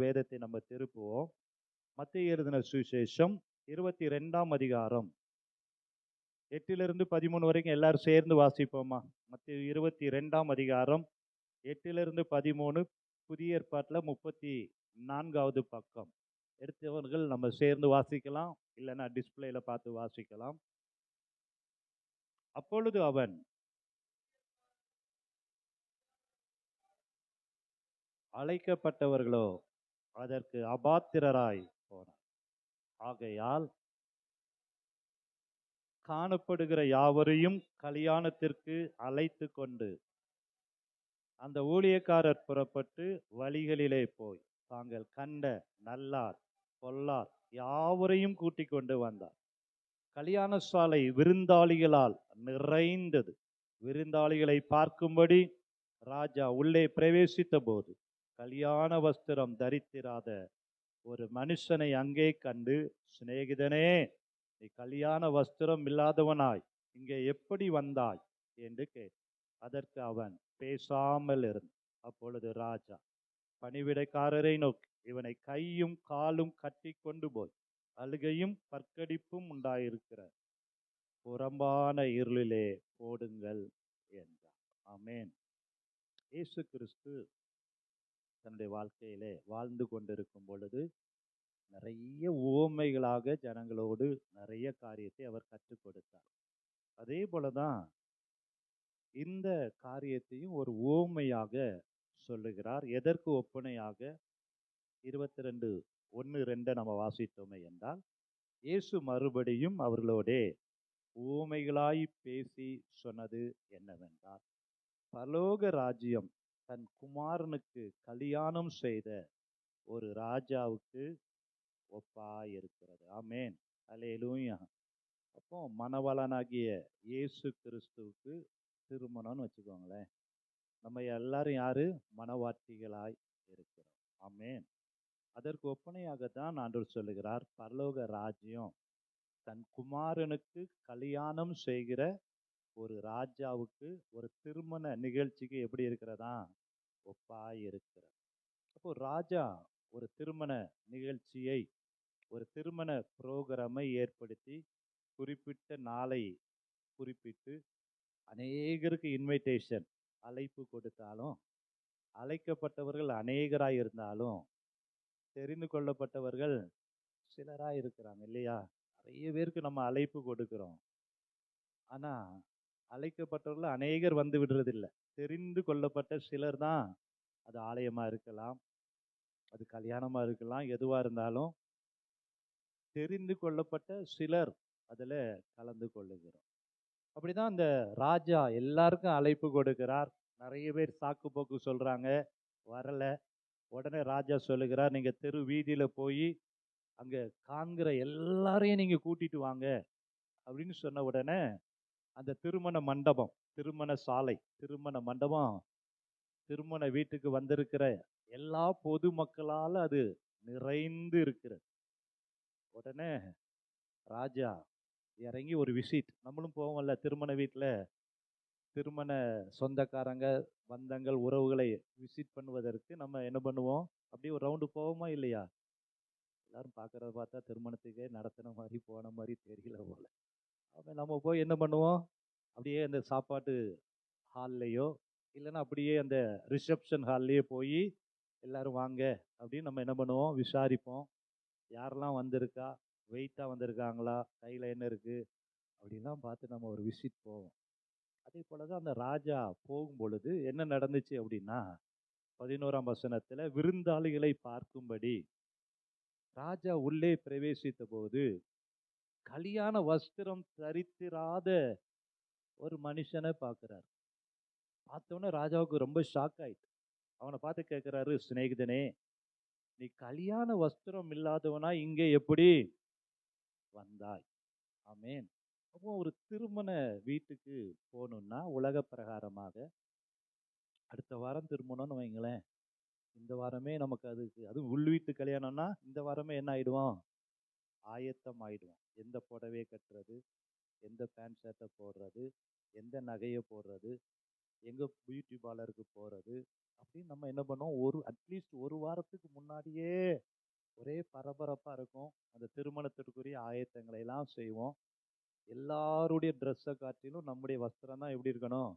வேதத்தை நம்ம திருப்புவோம். மத்தேயு எழுதின சுவிசேஷம் 22ஆம் அதிகாரம் 8 13 வரைக்கும் எல்லாரும் சேர்ந்து வாசிப்போமா? மத்தேயு 22ஆம் அதிகாரம் 8 13, புதிய ஏற்பாட்டில் 34வது பக்கம். எடுத்தவர்கள் நம்ம சேர்ந்து வாசிக்கலாம், இல்லைன்னா டிஸ்பிளேல பார்த்து வாசிக்கலாம். அப்பொழுது அவன் அழைக்கப்பட்டவர்களோ அதற்கு அபாத்திரராய் போனார். ஆகையால் காணப்படுகிற யாவரையும் கல்யாணத்திற்கு அழைத்து கொண்டு அந்த ஊழியக்காரர் புறப்பட்டு வழிகளிலே போய் தாங்கள் கண்ட நல்லார் பொல்லார் யாவரையும் கூட்டிக் கொண்டு வந்தார். கல்யாண சாலை விருந்தாளிகளால் நிறைந்தது. விருந்தாளிகளை பார்க்கும்படி ராஜா உள்ளே பிரவேசித்த போது கல்யாண வஸ்திரம் தரித்திராத ஒரு மனுஷனை அங்கே கண்டு, சிநேகிதனே, நீ கல்யாண வஸ்திரம் இல்லாதவனாய் இங்கே எப்படி வந்தாய் என்று கேட்டார். அதற்கு அவன் பேசாமல் இருந்தான். அப்பொழுது ராஜா பணிவிடைக்காரரை நோக்கி, இவனை கையும் காலும் கட்டி கொண்டு போய் அழுகையும் பற்கடிப்பும் உண்டாயிருக்கிற புறம்பான இருளிலே போடுங்கள் என்றார். ஆமென். இயேசு கிறிஸ்து தன்னுடைய வாழ்க்கையிலே வாழ்ந்து கொண்டிருக்கும் பொழுது நிறைய உவமைகளாக ஜனங்களோடு நிறைய காரியத்தை அவர் கற்றுக் கொடுத்தார். அதே போலதான் இந்த காரியத்தையும் ஒரு உவமையாக சொல்லுகிறார். எதற்கு ஒப்பனையாக? 22:1-2 நம்ம வாசித்தோமே என்றால், இயேசு மறுபடியும் அவர்களோடே உவமைகளாய் பேசி சொன்னது என்னவென்றால், பரலோக ராஜ்யம் தன் குமாரனுக்கு கல்யாணம் செய்த ஒரு ராஜாவுக்கு ஒப்பாயிருக்கிறது. ஆமென். அல்லேலூயா. அப்போ மணவாளனாகிய இயேசு கிறிஸ்துவுக்கு திருமணம்னு வச்சுக்கோங்களேன். நம்ம எல்லாரும் யாரு? மணவாட்டிகளாய் இருக்கிறோம். ஆமென். அதற்கு ஒப்பனையாகத்தான் ஆண்டவர் சொல்லுகிறார், பரலோக ராஜ்யம் தன் குமாரனுக்கு கல்யாணம் செய்கிற ஒரு ராஜாவுக்கு, ஒரு திருமண நிகழ்ச்சிக்கு எப்படி இருக்கிறதா? ஒப்பாய் இருக்கிறது. அப்போ ராஜா ஒரு திருமண நிகழ்ச்சியை, ஒரு திருமண புரோகிராமை ஏற்படுத்தி குறிப்பிட்ட நாளை குறிப்பிட்டு அநேகருக்கு இன்வைடேஷன், அழைப்பு கொடுத்தாலும், அழைக்கப்பட்டவர்கள் அநேகராய் இருந்தாலும் தெரிந்து கொள்ளப்பட்டவர்கள் சிலராய் இருக்கிறாங்க இல்லையா? நிறைய பேருக்கு நம்ம அழைப்பு கொடுக்கிறோம். ஆனா அழைக்கப்பட்டவர்கள் அநேகர் வந்து விடுறதில்லை. தெரிந்து கொள்ளப்பட்ட சிலர் தான். அது ஆலயமா இருக்கலாம், அது கல்யாணமா இருக்கலாம், எதுவா இருந்தாலும் தெரிந்து கொள்ளப்பட்ட சிலர் அதுல கலந்து கொள்ளுகிறோம். அப்படிதான் இந்த ராஜா எல்லாருக்கும் அழைப்பு கொடுக்கிறார். நிறைய பேர் சாக்கு போக்கு சொல்றாங்க, வரல. உடனே ராஜா சொல்லுகிறார், நீங்க தெரு வீதியில போய் அங்க காண்கிற எல்லாரையும் நீங்க கூட்டிட்டு வாங்க அப்படின்னு சொன்ன உடனே அந்த திருமண மண்டபம், திருமண சாலை, திருமண மண்டபம், திருமண வீட்டுக்கு வந்திருக்கிற எல்லா பொது மக்களால அது நிறைந்து இருக்கிறது. உடனே ராஜா இறங்கி ஒரு விசிட், நம்மளும் போவோம்ல திருமண வீட்டுல, திருமண சொந்தக்காரங்க பந்தங்கள் உறவுகளை விசிட் பண்ணுவதற்கு நம்ம என்ன பண்ணுவோம்? அப்படியே ஒரு ரவுண்டு போவோமா இல்லையா? எல்லாரும் பார்க்கறத பார்த்தா திருமணத்துக்கே நடத்தின மாதிரி போன மாதிரி தெரியல போல. அப்ப நம்ம போய் என்ன பண்ணுவோம்? அப்படியே அந்த சாப்பாட்டு ஹால்லையோ இல்லைன்னா அப்படியே அந்த ரிசப்ஷன் ஹால்லையே போய் எல்லாரும் வாங்க அப்படின்னு நம்ம என்ன பண்ணுவோம்? விசாரிப்போம். யாரெல்லாம் வந்திருக்கா, வெயிட்டா வந்திருக்காங்களா, கையில என்ன இருக்கு அப்படின்லாம் பார்த்து நம்ம ஒரு விசிட் போவோம். அதே போலதான் அந்த ராஜா போகும் பொழுது என்ன நடந்துச்சு அப்படின்னா, 11ஆம் வசனத்துல விருந்தாளிகளை பார்க்கும்படி ராஜா உள்ளே பிரவேசித்த போது கல்யாண வஸ்திரம் தரித்திராத ஒரு மனுஷனை பார்க்கிறார். பார்த்தோன்னே ராஜாவுக்கு ரொம்ப ஷாக் ஆயிட்டு. அவனை பார்த்து கேட்கிறாரு, சிநேகிதனே, நீ கல்யாண வஸ்திரம் இல்லாதவனா இங்கே எப்படி வந்தாய்? ஆமென். அப்போ ஒரு திருமண வீட்டுக்கு போகணும்னா உலக பிரகாரமாக அடுத்த வாரம் திருமணம்னு வைங்களேன், இந்த வாரமே நமக்கு அதுக்கு, அதுவும் உள் வீட்டு கல்யாணம்னா இந்த வாரமே என்ன ஆயிடுவோம்? ஆயத்தம் ஆயிடுவோம். எந்த புடவையை கட்டுறது, எந்த பேண்ட் ஷர்ட்டை போடுறது, எந்த நகையை போடுறது, எங்க பியூட்டி பார்லருக்கு போறது, அப்படின்னு நம்ம என்ன பண்ணோம், அட்லீஸ்ட் ஒரு வாரத்துக்கு முன்னாடியே ஒரே பரபரப்பா இருக்கும். அந்த திருமணத்திற்குரிய ஆயத்தங்களை எல்லாம் செய்வோம். எல்லாருடைய ட்ரெஸ்ஸை காட்டிலும் நம்முடைய வஸ்திரம் தான் எப்படி இருக்கணும்,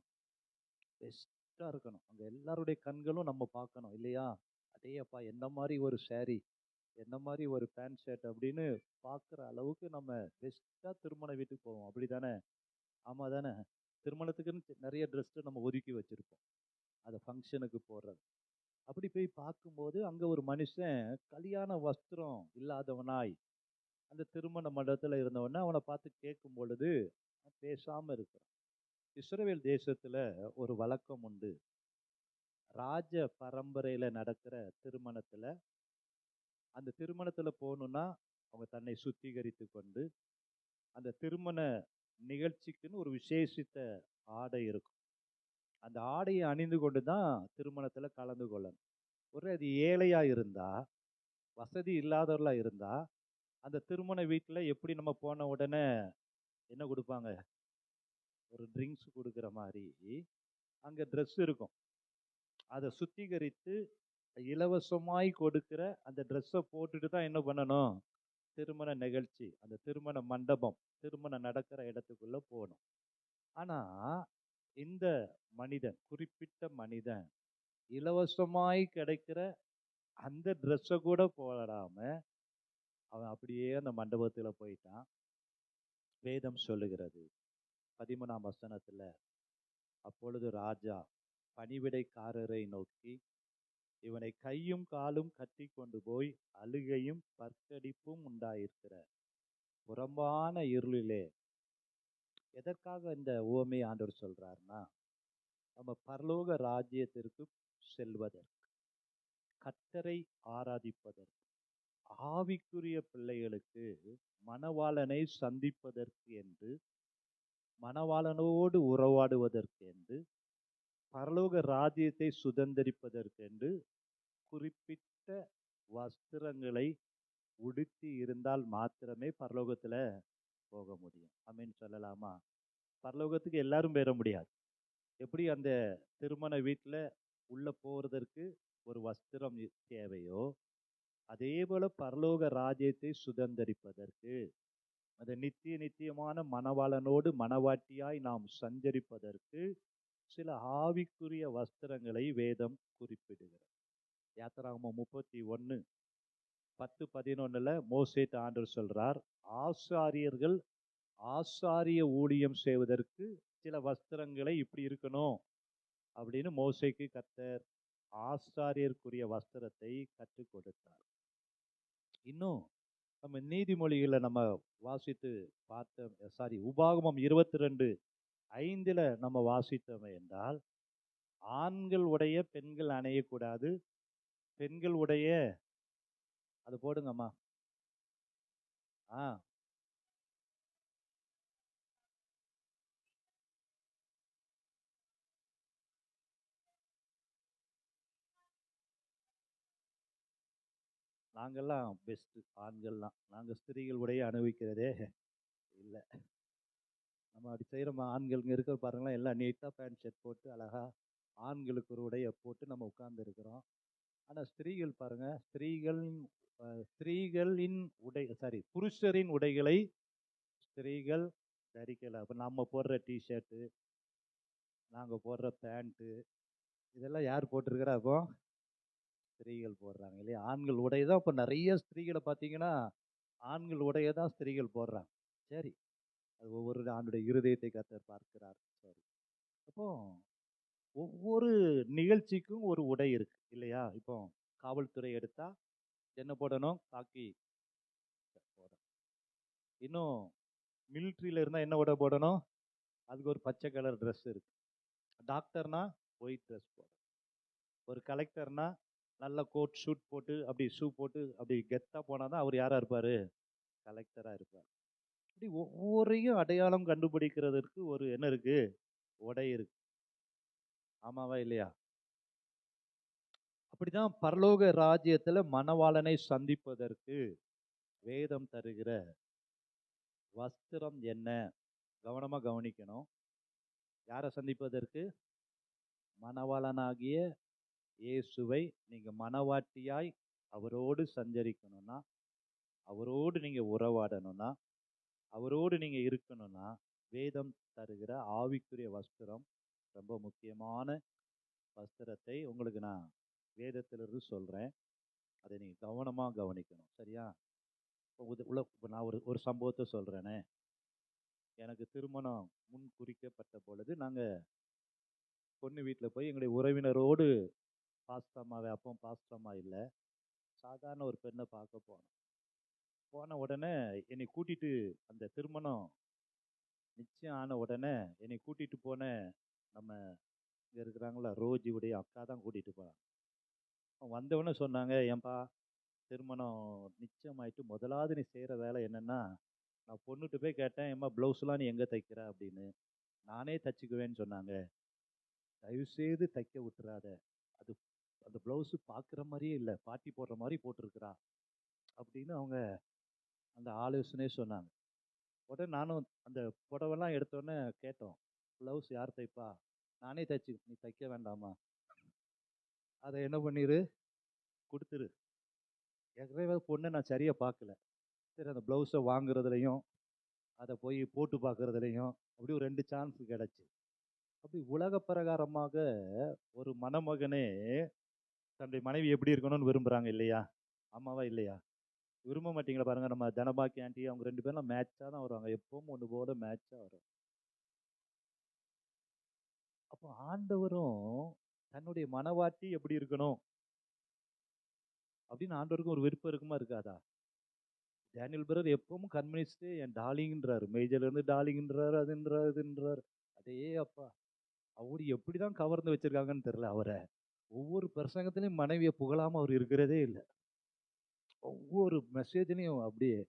பெஸ்டா இருக்கணும். அங்க எல்லாருடைய கண்களும் நம்ம பார்க்கணும் இல்லையா? அடே அப்பா, என்ன மாதிரி ஒரு saree, என்ன மாதிரி ஒரு பேண்ட் ஷர்ட் அப்படின்னு பார்க்குற அளவுக்கு நம்ம பெஸ்டா திருமண வீட்டுக்கு போவோம். அப்படிதானே? ஆமா தானே? திருமணத்துக்குன்னு நிறைய ட்ரெஸ் நம்ம ஒதுக்கி வச்சிருப்போம், அதை ஃபங்க்ஷனுக்கு போடுறது. அப்படி போய் பார்க்கும்போது அங்க ஒரு மனுஷன் கல்யாண வஸ்திரம் இல்லாதவனாய் அந்த திருமண மண்டபத்துல இருந்தவன அவனை பார்த்து கேட்கும் பொழுது பேசாம இருக்கிறான். இஸ்ரவேல் தேசத்துல ஒரு வழக்கம் உண்டு. ராஜ பரம்பரையில நடக்கிற திருமணத்துல, அந்த திருமணத்துல போகணும்னா அவங்க தன்னை சுத்திகரித்து கொண்டு, அந்த திருமண நிகழ்ச்சிக்குன்னு ஒரு விசேஷித்த ஆடை இருக்கும். அந்த ஆடையை அணிந்து கொண்டு தான் திருமணத்துல கலந்து கொள்ளணும். ஒரு அது ஏழையா இருந்தா, வசதி இல்லாதவர்களா இருந்தா, அந்த திருமண வீட்டுல எப்படி நம்ம போன உடனே என்ன கொடுப்பாங்க, ஒரு ட்ரிங்க்ஸ் கொடுக்குற மாதிரி அங்க ட்ரெஸ் இருக்கும். அதை சுத்திகரித்து இலவசமாய் கொடுக்கிற அந்த ட்ரெஸ்ஸை போட்டுட்டு தான் என்ன பண்ணணும், திருமண நிகழ்ச்சி, அந்த திருமண மண்டபம், திருமணம் நடக்கிற இடத்துக்குள்ள போகணும். ஆனா இந்த மனிதன், குறிப்பிட்ட மனிதன், இலவசமாய் கிடைக்கிற அந்த ட்ரெஸ்ஸை கூட போடாம அவன் அப்படியே அந்த மண்டபத்துல போயிட்டான். வேதம் சொல்லுகிறது 13ஆம் வசனத்துல, அப்பொழுது ராஜா பணிவிடைக்காரரை நோக்கி, இவனை கையும் காலும் கட்டி கொண்டு போய் அழுகையும் பற்கடிப்பும் உண்டாயிருக்கிற புறம்பான இருளிலே. எதற்காக இந்த உவமையை ஆண்டவர் சொல்றாருன்னா, நம்ம பரலோக ராஜ்யத்திற்கு செல்வதற்கு, கர்த்தரை ஆராதிப்பதற்கு, ஆவிக்குரிய பிள்ளைகளுக்கு மணவாளனை சந்திப்பதற்கு என்று, மணவாளனோடு உறவாடுவதற்கு என்று, பரலோக ராஜ்யத்தை சுதந்திரிப்பதற்கு என்று குறிப்பிட்ட வஸ்திரங்களை உடுத்தி இருந்தால் மாத்திரமே பரலோகத்துல போக முடியும். ஆமென் சொல்லலாமா? பரலோகத்துக்கு எல்லாரும் பெற முடியாது. எப்படி அந்த திருமண வீட்டுல உள்ள போறதற்கு ஒரு வஸ்திரம் தேவையோ, அதே போல பரலோக ராஜ்யத்தை சுதந்திரிப்பதற்கு, அந்த நித்தியமான மணவாளனோடு மணவாட்டியாய் நாம் சஞ்சரிப்பதற்கு சில ஆவிக்குரிய வஸ்திரங்களை வேதம் குறிப்பிடுகிறது. யாத்திராகமம் 31:10-11 மோசேட்ட ஆண்டவர் சொல்றார், ஆசாரியர்கள் ஆசாரிய ஊழியம் செய்வதற்கு சில வஸ்திரங்களை இப்படி இருக்கணும் அப்படின்னு மோசேக்கு கர்த்தர் ஆசாரியருக்குரிய வஸ்திரத்தை கற்றுக் கொடுத்தார். இன்னும் நம்ம நீதிமொழிகளை நம்ம வாசித்து பார்த்த உபாகமம் 22:5 நம்ம வாசித்தோம் என்றால், ஆண்கள் உடைய பெண்கள் அணையக்கூடாது, பெண்கள் உடைய, அது போடுங்கம்மா. நாங்கெல்லாம் பெஸ்ட், ஆண்கள்லாம் நாங்கள் ஸ்திரீகள் உடைய அனுபவிக்கிறதே இல்லை. நம்ம அப்படி செய்கிறோமா? ஆண்கள் இங்கே இருக்கிற பாருங்களா, எல்லாம் நீட்டாக பேண்ட் ஷர்ட் போட்டு அழகா ஆண்களுக்கு ஒரு உடையை போட்டு நம்ம உட்கார்ந்து இருக்கிறோம். ஆனால் ஸ்திரீகள் பாருங்க, ஸ்திரீகளின் புருஷரின் உடைகளை ஸ்திரீகள் தரிக்கல. அப்போ நம்ம போடுற டிஷர்ட்டு, நாங்கள் போடுற பேண்ட்டு, இதெல்லாம் யார் போட்டிருக்கிறா? அப்போ ஸ்திரீகள் போடுறாங்க இல்லையா? ஆண்கள் உடை தான். இப்போ நிறைய ஸ்திரீகளை பார்த்தீங்கன்னா ஆண்கள் உடையை தான் ஸ்திரீகள் போடுறாங்க. சரி, அது ஒவ்வொரு ஆண்டுடைய இருதயத்தை கர்த்தர் பார்க்கிறார். சரி, அப்போ ஒவ்வொரு நிகழ்ச்சிக்கும் ஒரு உடை இருக்கு இல்லையா? இப்போ காவல்துறை எடுத்தா என்ன போடணும்? காக்கி போடணும். இன்னும் மிலிட்ரியில இருந்தால் என்ன உடை போடணும்? அதுக்கு ஒரு பச்சை கலர் ட்ரெஸ் இருக்கு. டாக்டர்னா ஒயிட் ட்ரெஸ் போடணும். ஒரு கலெக்டர்னா நல்ல கோட் ஷூட் போட்டு அப்படி ஷூ போட்டு அப்படி கெத்தா போனாதான் அவர் யாரா இருப்பாரு? கலெக்டரா இருப்பார். இப்படி ஒவ்வொரையும் அடையாளம் கண்டுபிடிக்கிறதுக்கு ஒரு என்ன இருக்கு? உடை இருக்கு. ஆமாவா இல்லையா? அப்படிதான் பரலோக ராஜ்யத்துல மணவாளனை சந்திப்பதற்கு வேதம் தருகிற வஸ்திரம் என்ன? கவனமா கவனிக்கணும். யாரை சந்திப்பதற்கு? மணவாளனாகிய இயேசுவை நீங்க மனவாட்டியாய் அவரோடு சஞ்சரிக்கணும்னா, அவரோடு நீங்க உறவாடணும்னா, அவரோடு நீங்க இருக்கணும்னா, வேதம் தருகிற ஆவிக்குரிய வஸ்திரம் ரொம்ப முக்கியமான வஸ்திரத்தை உங்களுக்கு நான் வேதத்திலிருந்து சொல்றேன். அதை நீங்க கவனமா கவனிக்கணும். சரியா? இப்போ நான் ஒரு ஒரு சம்பவத்தை சொல்றேனே. எனக்கு திருமணம் முன் குறிக்கப்பட்ட பொழுது நாங்க பொண்ணு வீட்டுல போய் எங்களுடைய உறவினரோடு பாஸ்தம்மாவை அப்போ பாஸ்தம்மா இல்லை, சாதாரண ஒரு பெண்ணை பார்க்க போனோம். போன உடனே என்னை கூட்டிட்டு அந்த திருமணம் நிச்சயம் ஆன உடனே என்னை கூட்டிட்டு போன நம்ம இங்க இருக்கிறாங்களா ரோஜியுடைய அக்கா தான் கூட்டிட்டு போனாங்க. வந்தவொடனே சொன்னாங்க, ஏன்பா திருமணம் நிச்சயமாயிட்டு முதலாவது நீ செய்கிற வேலை என்னன்னா, நான் பொண்ணுகிட்ட போய் கேட்டேன், ஏம்மா ப்ளவுஸ்லாம் நீ எங்கே தைக்கிற அப்படின்னு. நானே தச்சுக்குவேன்னு சொன்னாங்க. தயவுசெய்து தைக்க விட்டுறாத, அது அந்த ப்ளவுஸு பார்க்குற மாதிரியே இல்லை, பாட்டி போடுற மாதிரி போட்டிருக்கிறா அப்படின்னு அவங்க அந்த ஆலோசனையே சொன்னாங்க. உடனே நானும் அந்த புடவெல்லாம் எடுத்தோடனே கேட்டோம், ப்ளவுஸ் யார் தைப்பா? நானே தைச்சு, நீ தைக்க வேண்டாமா, அதை என்ன பண்ணிடு கொடுத்துரு. ஏற்கனவே பொண்ணை நான் சரியாக பார்க்கல. சரி, அந்த ப்ளவுஸை வாங்குறதுலையும் அதை போய் போட்டு பார்க்குறதுலையும் அப்படி ஒரு 2 சான்ஸ் கிடச்சி. அப்படி உலக பிரகாரமாக ஒரு மணமகனே தன்னுடைய மனைவி எப்படி இருக்கணும்னு விரும்புகிறாங்க இல்லையா? ஆமாவா இல்லையா? விரும்ப மாட்டீங்களா? பாருங்க, நம்ம தனபாக்கி ஆண்டி அவங்க 2 பேரும் மேட்சாக தான் வருவாங்க, எப்பவும் ஒன்று போல மேட்சாக வரும். அப்போ ஆண்டவரும் தன்னுடைய மனவாட்டி எப்படி இருக்கணும் அப்படின்னு ஆண்டவருக்கும் ஒரு விருப்பம் இருக்குமா இருக்காதா? டேனியல் பிரதர் எப்பவும் கம்யூனிஸ்ட் என் டார்லிங்ன்றாரு, மேஜர்ல இருந்து டார்லிங்ன்றாரு, அதுன்றாரு இதுன்றாரு. அதே அப்பா அவரு எப்படிதான் கவர்ந்து வச்சிருக்காங்கன்னு தெரியல அவரை. ஒவ்வொரு பிரசங்கத்திலையும் மனைவியை புகழாம அவர் இருக்கிறதே இல்லை. ஒவ்வொரு மெசேஜ்லையும் அப்படியே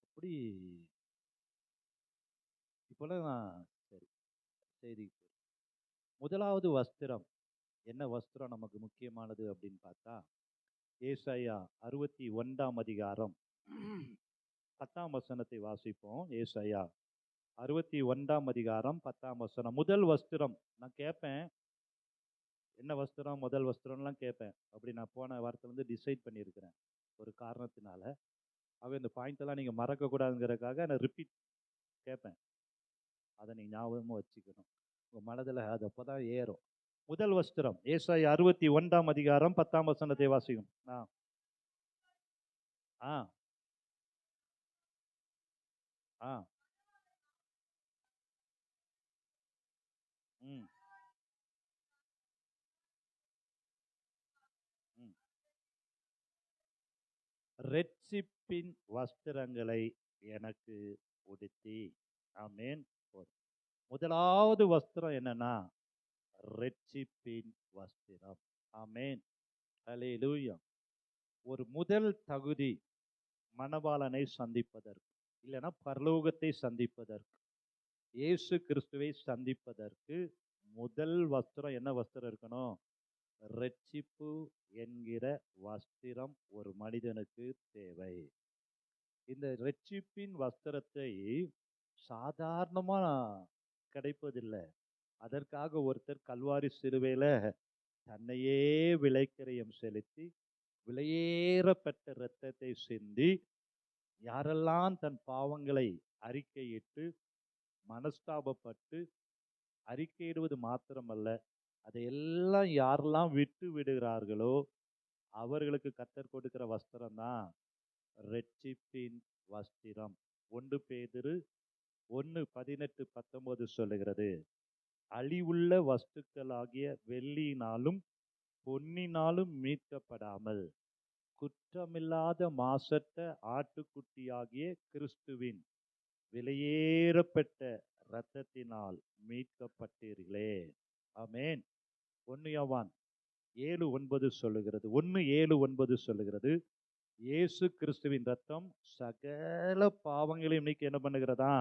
அப்படி இப்போலாம் சரி செய்தி. முதலாவது வஸ்திரம், என்ன வஸ்திரம் நமக்கு முக்கியமானது அப்படின்னு பார்த்தா, ஏசாயா 61ஆம் அதிகாரம் 10ஆம் வசனத்தை வாசிப்போம். ஏசாயா 61ஆம் அதிகாரம் 10ஆம் வசனம். முதல் வஸ்திரம் நான் கேட்பேன், என்ன வஸ்திரம் முதல் வஸ்திரம்லாம் கேட்பேன். அப்படி நான் போன வாரத்தில் டிசைட் பண்ணியிருக்கிறேன் ஒரு காரணத்தினால. ஆக இந்த பாயிண்டெல்லாம் நீங்கள் மறக்கக்கூடாதுங்கிறதுக்காக நான் ரிப்பீட் கேட்பேன். அதை நீங்கள் ஞாபகமாக வச்சுக்கணும் உங்கள் மனதில், அது அப்போ தான் ஏறும். முதல் வஸ்திரம் ஏசாயா 61ஆம் அதிகாரம் 10ஆம் வசனத்தை வாசிக்கும். ஆ ஆ ம் ம் ரெட்சிப்பின் வஸ்திரங்களை எனக்கு உடுத்தி. ஆமேன். முதலாவது வஸ்திரம் என்னன்னா ரெட்சிப்பின் வஸ்திரம். ஆமேன். அல்லேலூயா. ஒரு முதல் தகுதி மணவாளனை சந்திப்பதற்கு, இல்லைன்னா பரலோகத்தை சந்திப்பதற்கு, இயேசு கிறிஸ்துவை சந்திப்பதற்கு முதல் வஸ்திரம் என்ன வஸ்திரம் இருக்கணும்? ரெட்சிப்பு என்கிற வஸ்திரம் ஒரு மனிதனுக்கு தேவை. இந்த ரெட்சிப்பின் வஸ்திரத்தை சாதாரணமா கிடைப்பதில்லை. அதற்காக ஒருத்தர் கல்வாரி சிலுவையில தன்னையே விலைக்கிரயம் செலுத்தி விலையேறப்பட்ட இரத்தத்தை சிந்தி, யாரெல்லாம் தன் பாவங்களை அறிக்கையிட்டு மனஸ்தாபப்பட்டு அறிக்கையிடுவது மாத்திரமல்ல, அதையெல்லாம் யாரெல்லாம் விட்டு விடுகிறார்களோ அவர்களுக்கு கர்த்தர் கொடுக்கிற வஸ்திரம் தான் ரெட்சிப்பின் வஸ்திரம். 1 பேதுரு 1:18-19 சொல்லுகிறது, அழிவுள்ள வஸ்துக்களாகிய வெள்ளியினாலும் பொன்னினாலும் மீட்கப்படாமல் குற்றமில்லாத மாசற்ற ஆட்டுக்குட்டியாகிய கிறிஸ்துவின் விலையேறப்பட்ட இரத்தத்தினால் மீட்கப்பட்டீர்களே. ஆமேன். 1 யோவான் 7:9 சொல்லுகிறது, 1:7-9 சொல்லுகிறது, இயேசு கிறிஸ்துவின் ரத்தம் சகல பாவங்களையும் நீக்கி என்ன பண்ணுகிறதா?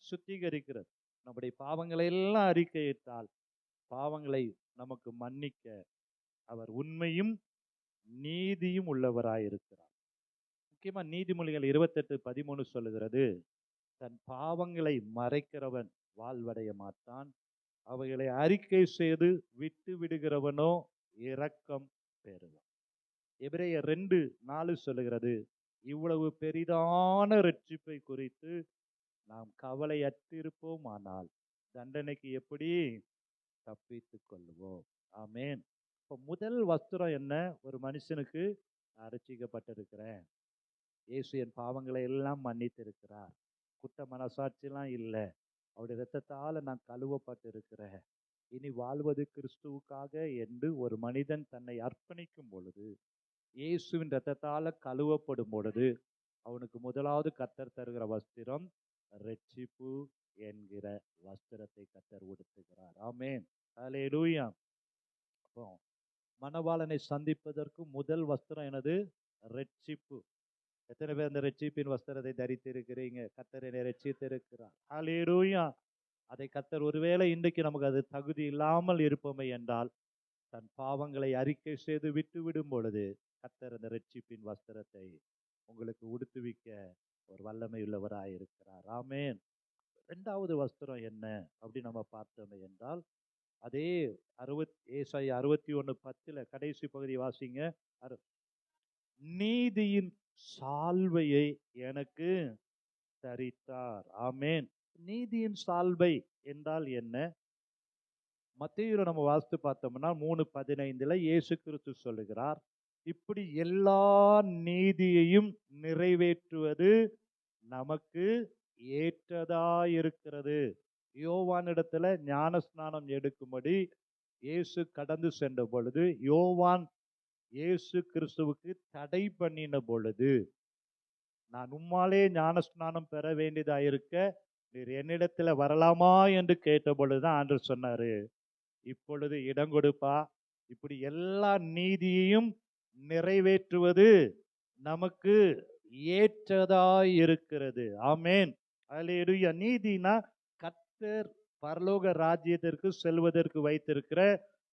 சுத்திகரிக்கிறது. நம்முடைய பாவங்களை எல்லாம் அறிக்கையிட்டால் பாவங்களை நமக்கு மன்னிக்க அவர் உண்மையும் நீதியும் உள்ளவராயிருக்கிறார். முக்கியமா நீதிமொழிகள் 28:13 சொல்லுகிறது, தன் பாவங்களை மறைக்கிறவன் வாழ்வடைய மாட்டான், அவைகளை அறிக்கை செய்து விட்டு விடுகிறவனோ இரக்கம் பெறுவான். எபிரேயர் 2:4 சொல்லுகிறது, இவ்வளவு பெரிதான ரட்சிப்பை குறித்து நாம் கவலையற்றிருப்போமானால் தண்டனைக்கு எப்படி தப்பித்துக் கொள்வோம். ஆமென். இப்போ முதல் வஸ்திரம் என்ன? ஒரு மனுஷனுக்கு நான் ரட்சிக்கப்பட்டிருக்கிறேன், இயேசு என் பாவங்களை எல்லாம் மன்னித்து இருக்கிறார், குற்ற மனசாட்சியெல்லாம் இல்லை, அவருடைய இரத்தத்தால் நான் கழுவப்பட்டு இருக்கிறேன், இனி வாழ்வது கிறிஸ்துவுக்காக என்று ஒரு மனிதன் தன்னை அர்ப்பணிக்கும் பொழுது, இயேசுவின் இரத்தத்தால் கழுவப்படும் பொழுது, அவனுக்கு முதலாவது கர்த்தர் தருகிற வஸ்திரம் ரட்சிப்பு என்கிற வஸ்திரத்தை கர்த்தர் உடுத்துகிறார். ஆமென். ஹல்லேலூயா. அப்போ மணவாளனை சந்திப்பதற்கு முதல் வஸ்திரம் எனது ரட்சிப்பு. எத்தனை பேர் அந்த ரட்சிப்பின் வஸ்திரத்தை தரித்திருக்கிறீங்க? கர்த்தர் என்னை ரட்சித்திருக்கிறார். ஹல்லேலூயா. அதை கர்த்தர் ஒருவேளை இன்றைக்கு நமக்கு அது தகுதி இல்லாமல் இருப்போமே என்றால், தன் பாவங்களை அறிக்கை செய்து விட்டு விடும் பொழுது கர்த்தர் அந்த ரட்சிப்பின் வஸ்திரத்தை உங்களுக்கு உடுத்துவிக்க ஒரு வல்லமை உள்ளவராய் இருக்கிறார். ஆமென். இரண்டாவது வஸ்திரம் என்ன அப்படி நம்ம பார்த்தோமே என்றால், அதே ஏசாயா 61:10 கடைசி பகுதி வாசிங்க. நீதியின் சால்வையை எனக்கு தரித்தார். ஆமென். நீதியின் சால்வை என்றால் என்ன? மத்தேயுல நம்ம வாசித்து பார்த்தோம்னா 3:15 இயேசு கிறிஸ்து சொல்லுகிறார், இப்படி எல்லா நீதியையும் நிறைவேற்றுவது நமக்கு ஏற்றதாயிருக்கிறது. யோவானிடத்துல ஞானஸ்நானம் எடுக்கும்படி இயேசு கடந்து சென்ற பொழுது, யோவான் இயேசு கிறிஸ்துவுக்கு தடை பண்ணின பொழுது, நான் உம்மாலே ஞானஸ்நானம் பெற வேண்டியதாயிருக்க நீர் என்னிடத்துல வரலாமா என்று கேட்ட பொழுதுதான் ஆண்டவர் சொன்னாரு, இப்பொழுது இடம் கொடுப்பா, இப்படி எல்லா நீதியையும் நிறைவேற்றுவது நமக்கு ஏற்றதாய் இருக்கிறது. ஆமென். அல்லேலூயா. நீதினா கர்த்தர் பரலோக ராஜ்யத்திற்கு செல்வதற்கு வைத்திருக்கிற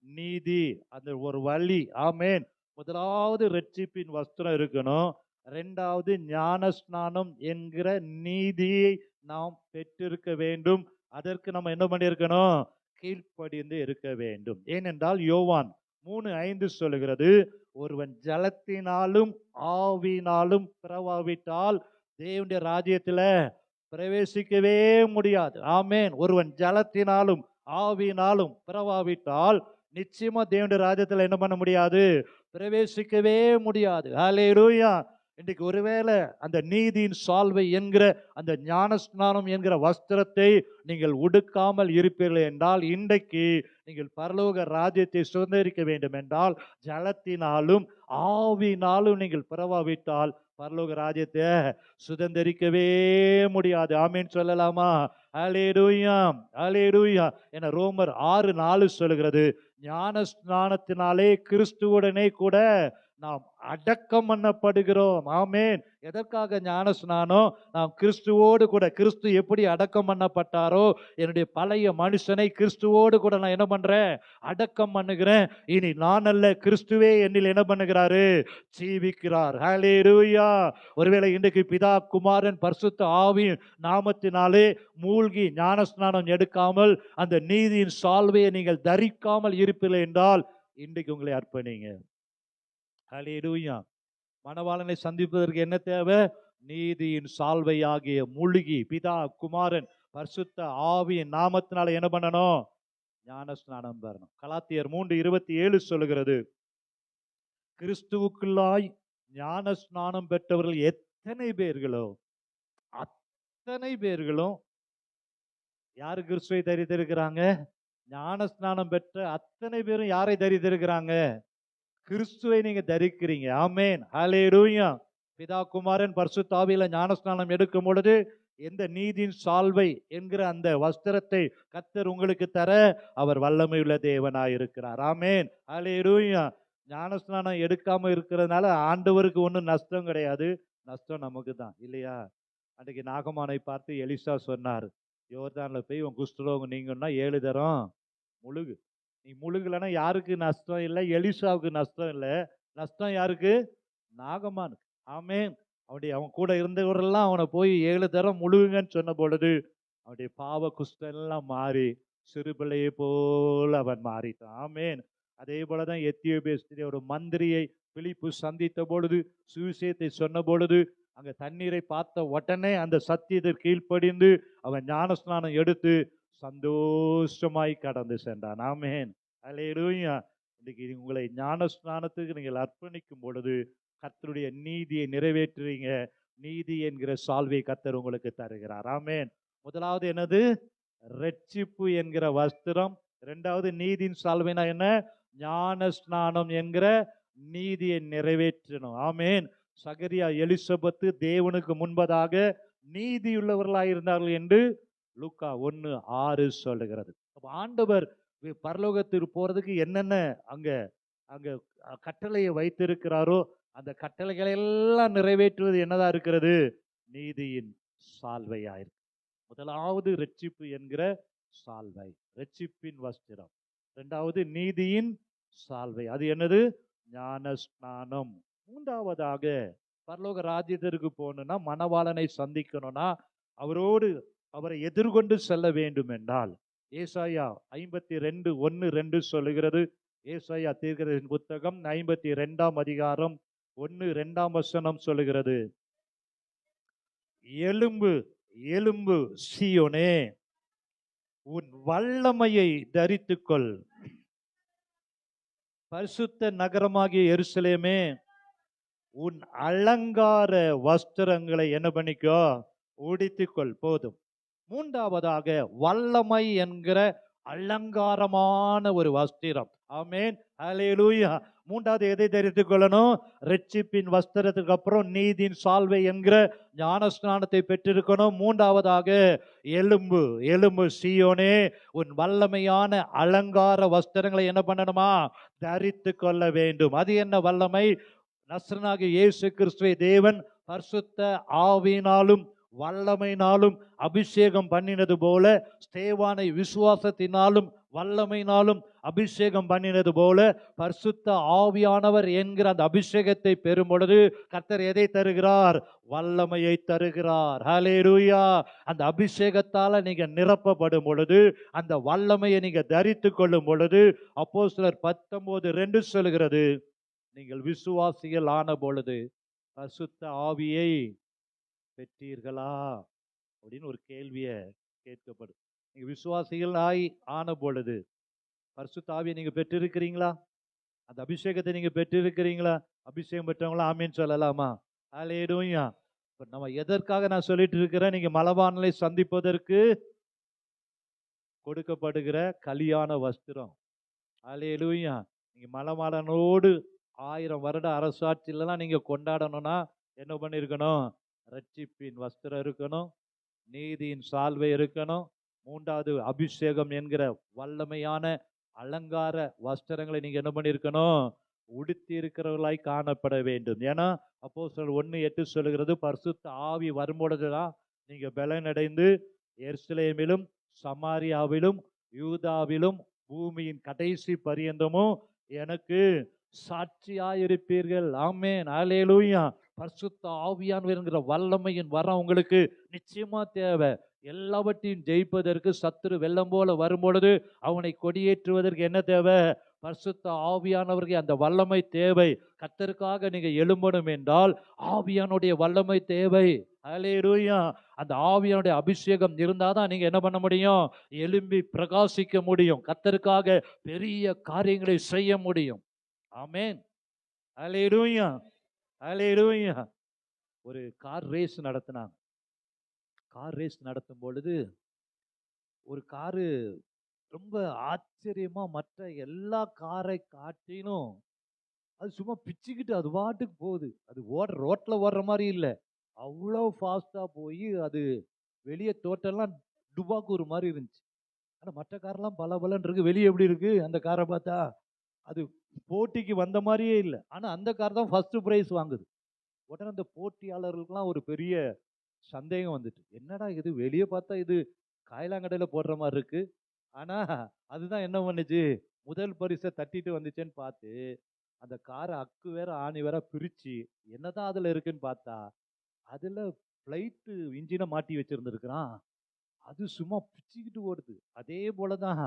நீதி, அந்த ஒரு வழி. ஆமென். முதலாவது ரட்சிப்பின் வஸ்திரம் இருக்கணும். இரண்டாவது ஞானஸ்நானம் என்கிற நீதியை நாம் பெற்றிருக்க வேண்டும். அதற்கு நம்ம என்ன பண்ணியிருக்கணும்? கீழ்ப்படிந்து இருக்க வேண்டும். ஏனென்றால் யோவான் 3:5 சொல்லுகிறது, ஒருவன் ஜலத்தினாலும் ஆவியினாலும் பிறவாவிட்டால் தேவனுடைய ராஜ்யத்துல பிரவேசிக்கவே முடியாது. ஆமென். ஒருவன் ஜலத்தினாலும் ஆவியினாலும் பிறவாவிட்டால் நிச்சயமா தேவனுடைய ராஜ்யத்துல என்ன பண்ண முடியாது? பிரவேசிக்கவே முடியாது. ஹல்லேலூயா. இன்றைக்கு ஒருவேளை அந்த நீதியின் சால்வை என்கிற அந்த ஞானஸ்நானம் என்கிற வஸ்திரத்தை நீங்கள் உடுக்காமல் இருப்பீர்கள் என்றால், இன்றைக்கு நீங்கள் பரலோக ராஜ்யத்தை சுதந்திரிக்க வேண்டும் என்றால், ஜலத்தினாலும் ஆவியினாலும் நீங்கள் பிறவாவிட்டால் பரலோக ராஜ்யத்தை சுதந்திரிக்கவே முடியாது. ஆமென் சொல்லலாமா? ஹல்லேலூயா. ஹல்லேலூயா. என ரோமர் 6:4 சொல்லுகிறது, ஞான ஸ்நானத்தினாலே கிறிஸ்துவுடனே கூட நாம் அடக்கம் பண்ணப்படுகிறோம். ஆமென். எதற்காக ஞான ஸ்நானம்? நாம் கிறிஸ்துவோடு கூட, கிறிஸ்து எப்படி அடக்கம் பண்ணப்பட்டாரோ, என்னுடைய பழைய மனுஷனை கிறிஸ்துவோடு கூட நான் என்ன பண்றேன்? அடக்கம் பண்ணுகிறேன். இனி நான் அல்ல, கிறிஸ்துவே என்னில் என்ன பண்ணுகிறாரு? ஜீவிக்கிறார். ஹல்லேலூயா. ஒருவேளை இன்றைக்கு பிதா குமாரன் பரிசுத்த ஆவியின் நாமத்தினாலே மூழ்கி ஞானஸ்நானம் எடுக்காமல் அந்த நீதியின் சால்வையை நீங்கள் தரிக்காமல் இருப்பீர்கள் என்றால், இன்றைக்கு உங்களை அர்ப்பணிங்க. ஹல்லேலூயா. மணவாளனை சந்திப்பதற்கு என்ன தேவை? நீதியின் சால்வையாகிய மூழ்கி பிதா குமாரன் பரிசுத்த ஆவியின் நாமத்தினால என்ன பண்ணணும்? ஞானஸ்நானம் பெறணும். கலாத்தியர் 3:27 சொல்லுகிறது, கிறிஸ்துவுக்குள்ளாய் ஞானஸ்நானம் பெற்றவர்கள் எத்தனை பேர்களோ அத்தனை பேர்களும் யாரு கிறிஸ்துவை தரித்திருக்கிறாங்க? ஞானஸ்நானம் பெற்ற அத்தனை பேரும் யாரை தரித்திருக்கிறாங்க? கிறிஸ்துவை நீங்க தரிக்கிறீங்க. ஆமென். ஹல்லேலூயா. பிதா குமாரன் பரிசுத்த ஆவியில ஞானஸ்நானம் எடுக்கும் பொழுது எந்த நீதியின் சால்வை என்கிற அந்த வஸ்திரத்தை கர்த்தர் உங்களுக்கு தர அவர் வல்லமையுள்ள தேவனாய் இருக்கிறார். ஆமென். ஹல்லேலூயா. ஞானஸ்நானம் எடுக்காம இருக்கிறதுனால ஆண்டவருக்கு ஒன்றும் நஷ்டம் கிடையாது, நஷ்டம் நமக்கு தான், இல்லையா? அன்றைக்கு நாகமானை பார்த்து எலிசா சொன்னார், யோர்தான்ல போய் உன் குஷ்டரோகம் நீங்கன்னா 7 தரம் முழுகு. நீ முழுகலைன்னா யாருக்கு நஷ்டம் இல்லை? எலிசாவுக்கு நஷ்டம் இல்லை. நஷ்டம் யாருக்கு? நாகமானுக்கு. ஆமென். அவன் கூட இருந்தவரெல்லாம் அவனை போய் 7 தரம் முழுகுங்கன்னு சொன்ன பொழுது அவனுடைய பாவ குஷ்டம் எல்லாம் மாறி சிறுபிள்ளையை போல் அவன் மாறிட்டான். ஆமென். அதே போலதான் எத்தியோப்பிய ஸ்திரீ ஒரு மந்திரியை பிலிப்பு சந்தித்த பொழுது, சுவிசேஷத்தை சொன்ன பொழுது, அங்க தண்ணீரை பார்த்த உடனே அந்த சத்தியத்தை கீழ்ப்படிந்து அவன் ஞானஸ்நானம் எடுத்து சந்தோஷமாய் கடந்து சென்றான். ஆமென். அல்லேலூயா. இன்னைக்கு உங்களை ஞானஸ்நானத்துக்கு நீங்கள் அர்ப்பணிக்கும் பொழுது கர்த்தருடைய நீதியை நிறைவேற்றுவீங்க. நீதி என்கிற சால்வை கர்த்தர் உங்களுக்கு தருகிறார். ஆமென். முதலாவது என்னது? ரட்சிப்பு என்கிற வஸ்திரம். இரண்டாவது நீதியின் சால்வைனா என்ன? ஞான ஸ்நானம் என்கிற நீதியை நிறைவேற்றணும். ஆமென். சகரியா எலிசபெத்து தேவனுக்கு முன்பதாக நீதியுள்ளவர்களாய் இருந்தார்கள் என்று லூக்கா 1:6 சொல்லுகிறது. அப்ப ஆண்டவர் பரலோகத்திற்கு போறதுக்கு என்னென்ன அங்க அங்க கட்டளையை வைத்திருக்கிறாரோ அந்த கட்டளைகளை எல்லாம் நிறைவேற்றுவது என்னதா இருக்கிறது? நீதியின் சால்வையா இருக்கு. முதலாவது ரட்சிப்பு என்கிற சால்வை, ரட்சிப்பின் வஸ்திரம். இரண்டாவது நீதியின் சால்வை, அது என்னது? ஞான ஸ்நானம். மூன்றாவதாக பரலோக ராஜ்யத்திற்கு போகணும்னா, மணவாளனை சந்திக்கணும்னா, அவரை எதிர்கொண்டு செல்ல வேண்டும் என்றால் ஏசாயா 52:1-2 சொல்லுகிறது. ஏசாயா தீர்க்கதரிசியின் புத்தகம் 52ஆம் அதிகாரம் 1-2 சொல்லுகிறது. எழும்பு எழும்பு சீயோனே, உன் வல்லமையை தரித்துக்கொள். பரிசுத்த நகரமாகிய எருசலேமே, உன் அலங்கார வஸ்திரங்களை என்ன பண்ணிக்கோ? உடித்துக்கொள். போதும். மூன்றாவதாக வல்லமை என்கிற அலங்காரமான ஒரு வஸ்திரம். ஆமென். ஹல்லேலூயா. மூன்றாவது எதை தரித்துக் கொள்ளணும்? ரட்சிப்பின் வஸ்திரத்துக்கு அப்புறம் நீதியின் சால்வை என்கிற ஞானஸ்நானத்தை பெற்றிருக்கணும். மூன்றாவதாக எலும்பு எலும்பு சீயோனே, உன் வல்லமையான அலங்கார வஸ்திரங்களை என்ன பண்ணணுமா? தரித்து கொள்ள வேண்டும். அது என்ன வல்லமை? நசரேயனாகிய இயேசு கிறிஸ்துவை தேவன் பரிசுத்த ஆவியினாலும் வல்லமையினாலும் அபிஷேகம் பண்ணினது போல, ஸ்தேவானை விசுவாசத்தினாலும் வல்லமையினாலும் அபிஷேகம் பண்ணினது போல, பரிசுத்த ஆவியானவர் என்கிற அந்த அபிஷேகத்தை பெறும் பொழுது கர்த்தர் எதை தருகிறார்? வல்லமையை தருகிறார். ஹல்லேலூயா. அந்த அபிஷேகத்தால நீங்க நிரப்பப்படும் பொழுது, அந்த வல்லமையை நீங்க தரித்து கொள்ளும் பொழுது, அப்போஸ்தலர் 19:2 சொல்கிறது, நீங்கள் விசுவாசிகள் ஆன பொழுது பரிசுத்த ஆவியை பெற்றீர்களா அப்படின்னு ஒரு கேள்வியை கேட்கப்படும். நீங்க விசுவாசிகள் ஆன பொழுது பரிசுத்த ஆவியை நீங்க பெற்றிருக்கிறீங்களா? அந்த அபிஷேகத்தை நீங்க பெற்றிருக்கிறீங்களா? அபிஷேகம் பெற்றவங்களா ஆமீன் சொல்லலாமா? ஹல்லேலூயா. இப்ப நம்ம எதற்காக நான் சொல்லிட்டு இருக்கிறேன்? நீங்க மலவானலை சந்திப்பதற்கு கொடுக்கப்படுகிற கலியாண வஸ்திரம். ஹல்லேலூயா. நீங்க மலவாளனோடு 1000 வருட அரசாட்சியிலாம் நீங்க கொண்டாடணும்னா என்ன பண்ணிருக்கணும்? ரட்சிப்பின் வஸ்திரம் இருக்கணும், நீதியின் சால்வை இருக்கணும், மூன்றாவது அபிஷேகம் என்கிற வல்லமையான அலங்கார வஸ்திரங்களை நீங்க என்ன பண்ணிருக்கணும்? உடுத்தி இருக்கிறவர்களாய் காணப்பட வேண்டும். ஏன்னா அப்போஸ்தலர் 1:8 சொல்லுகிறது, பரிசுத்த ஆவி வரும்பொழுதுதான் நீங்க பலனடைந்து எருசலேமிலும் சமாரியாவிலும் யூதாவிலும் பூமியின் கடைசி பரியந்தமும் எனக்கு சாட்சியாயிருப்பீர்கள். ஆமென். ஹல்லேலூயா. பரிசுத்த ஆவியானவர் என்கிற வல்லமையின் வரம் உங்களுக்கு நிச்சயமா தேவை. எல்லாவற்றையும் ஜெயிப்பதற்கு சத்துரு வெள்ளம் போல வரும்பொழுது அவனை கொடியேற்றுவதற்கு என்ன தேவை? பரிசுத்த ஆவியானவருக்கு அந்த வல்லமை தேவை. கர்த்தருக்காக நீங்க எழும்பணும் என்றால் ஆவியானுடைய வல்லமை தேவை. ஹல்லேலூயா. அந்த ஆவியானுடைய அபிஷேகம் இருந்தாதான் நீங்க என்ன பண்ண முடியும்? எழும்பி பிரகாசிக்க முடியும். கர்த்தருக்காக பெரிய காரியங்களை செய்ய முடியும். ஆமென். ஹல்லேலூயா. ஹல்லேலூயா. ஒரு கார் ரேஸ் நடத்தினாங்க. கார் ரேஸ் நடத்தும் பொழுது ஒரு காரு ரொம்ப ஆச்சரியமா மற்ற எல்லா காரை காட்டிலும் அது சும்மா பிச்சுக்கிட்டு அது பாட்டுக்கு போகுது. அது ரோட்ல ஓடுற மாதிரி இல்ல. அவ்வளோ ஃபாஸ்டா போய் அது வெளியே தோட்டெல்லாம் டுபாக்கூர் மாதிரி இருந்துச்சு. ஆனா மற்ற கார்லாம் பலபலன்னு இருக்கு. வெளியே எப்படி இருக்கு அந்த காரை பார்த்தா? அது போட்டிக்கு வந்த மாதிரியே இல்லை. ஆனா அந்த கார் தான் ஃபர்ஸ்ட் பிரைஸ் வாங்குது. உடனே அந்த போட்டியாளர்களுக்கெல்லாம் ஒரு பெரிய சந்தேகம் வந்துட்டு, என்னடா இது வெளியே பார்த்தா இது காயலாங்கடையில போடுற மாதிரி இருக்கு, ஆனா அதுதான் என்ன பண்ணுச்சு, முதல் பரிசை தட்டிட்டு வந்துச்சேன்னு பார்த்து அந்த காரை அக்கு வேற ஆணி வேற பிரிச்சு என்னதான் அதுல இருக்குன்னு பார்த்தா அதுல பிளைட்டு இன்ஜினை மாட்டி வச்சிருந்துருக்கிறான். அது சும்மா பிச்சுக்கிட்டு ஓடுது. அதே போலதான்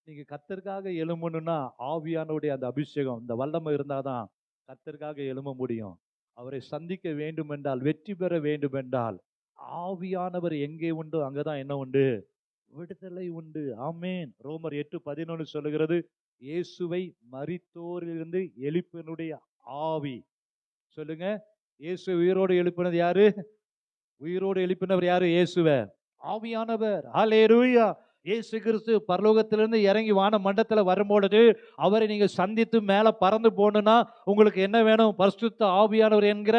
நீங்க கர்த்தருக்காக எழும்பணும்னா ஆவியானவருடைய அந்த அபிஷேகம், இந்த வல்லமை இருந்தாதான் கர்த்தருக்காக எழும்ப முடியும். அவரை சந்திக்க வேண்டும் என்றால், வெற்றி பெற வேண்டும் என்றால், ஆவியானவர் எங்கே உண்டோ அங்கதான் என்ன உண்டு? விடுதலை உண்டு. ஆமென். ரோமர் 8:11 சொல்லுகிறது, இயேசுவை மரித்தோரிலிருந்து எழுப்பினுடைய ஆவி. சொல்லுங்க. இயேசு உயிரோடு எழுப்பினது யாரு? உயிரோடு எழுப்பினவர் யாரு? இயேசுவ ஆவியானவர். ஹல்லேலூயா. இயேசு கிறிஸ்து பரலோகத்திலிருந்து இறங்கி வான மண்டலத்துல வரும்பொழுது அவரை நீங்க சந்தித்து மேல பறந்து போகணும்னா உங்களுக்கு என்ன வேணும்? பரிசுத்த ஆவியானவர் என்கிற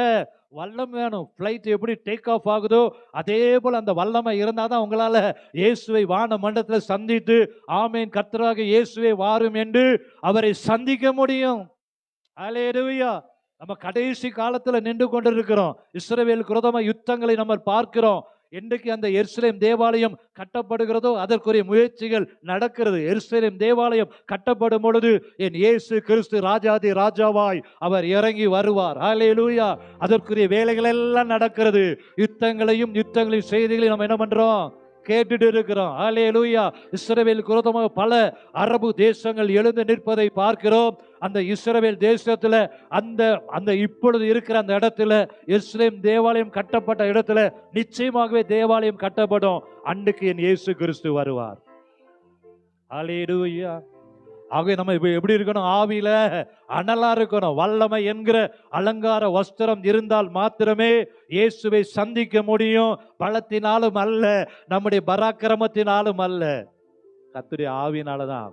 வல்லம் வேணும். பிளைட் எப்படி டேக் ஆஃப் ஆகுதோ அதே போல அந்த வல்லமை இருந்தாதான் உங்களால இயேசுவை வான மண்டலத்துல சந்தித்து, ஆமென் கர்த்தராக இயேசுவே வாரும் என்று அவரை சந்திக்க முடியும். ஹல்லேலூயா. நம்ம கடைசி காலத்துல நின்று கொண்டிருக்கிறோம். இஸ்ரவேலுக்கு விரோதமா யுத்தங்களை நம்ம பார்க்கிறோம். என்றைக்கு அந்த எருசலேம் தேவாலயம் கட்டப்படுகிறதோ அதற்குரிய முயற்சிகள் நடக்கிறது. எருசலேம் தேவாலயம் கட்டப்படும் பொழுது என் இயேசு கிறிஸ்து ராஜாதி ராஜாவாய் அவர் இறங்கி வருவார். ஹல்லேலூயா. அதற்குரிய வேலைகள் எல்லாம் நடக்கிறது. யுத்தங்களின் செய்திகளையும் நம்ம என்ன பண்றோம்? கேட்டுட்டு இருக்கிறோம். ஹல்லேலூயா. இஸ்ரவேலுக்கு விரோதமாக பல அரபு தேசங்கள் எழுந்து நிற்பதை பார்க்கிறோம். அந்த இஸ்ரவேல் தேசத்துல அந்த இப்பொழுது இருக்கிற அந்த இடத்துல எருசலேம் தேவாலயம் கட்டப்பட்ட இடத்துல நிச்சயமாகவே தேவாலயம் கட்டப்படும். அன்றைக்கு என் இயேசு கிறிஸ்து வருவார். ஹல்லேலூயா. ஆகவே நம்ம எப்படி இருக்கணும்? ஆவியில அனலா இருக்கணும். வல்லமை என்கிற அலங்கார வஸ்திரம் இருந்தால் மாத்திரமே இயேசுவை சந்திக்க முடியும். பலத்தினாலும் அல்ல, நம்முடைய பராக்கிரமத்தினாலும் அல்ல, கர்த்தருடைய ஆவியினாலதான்.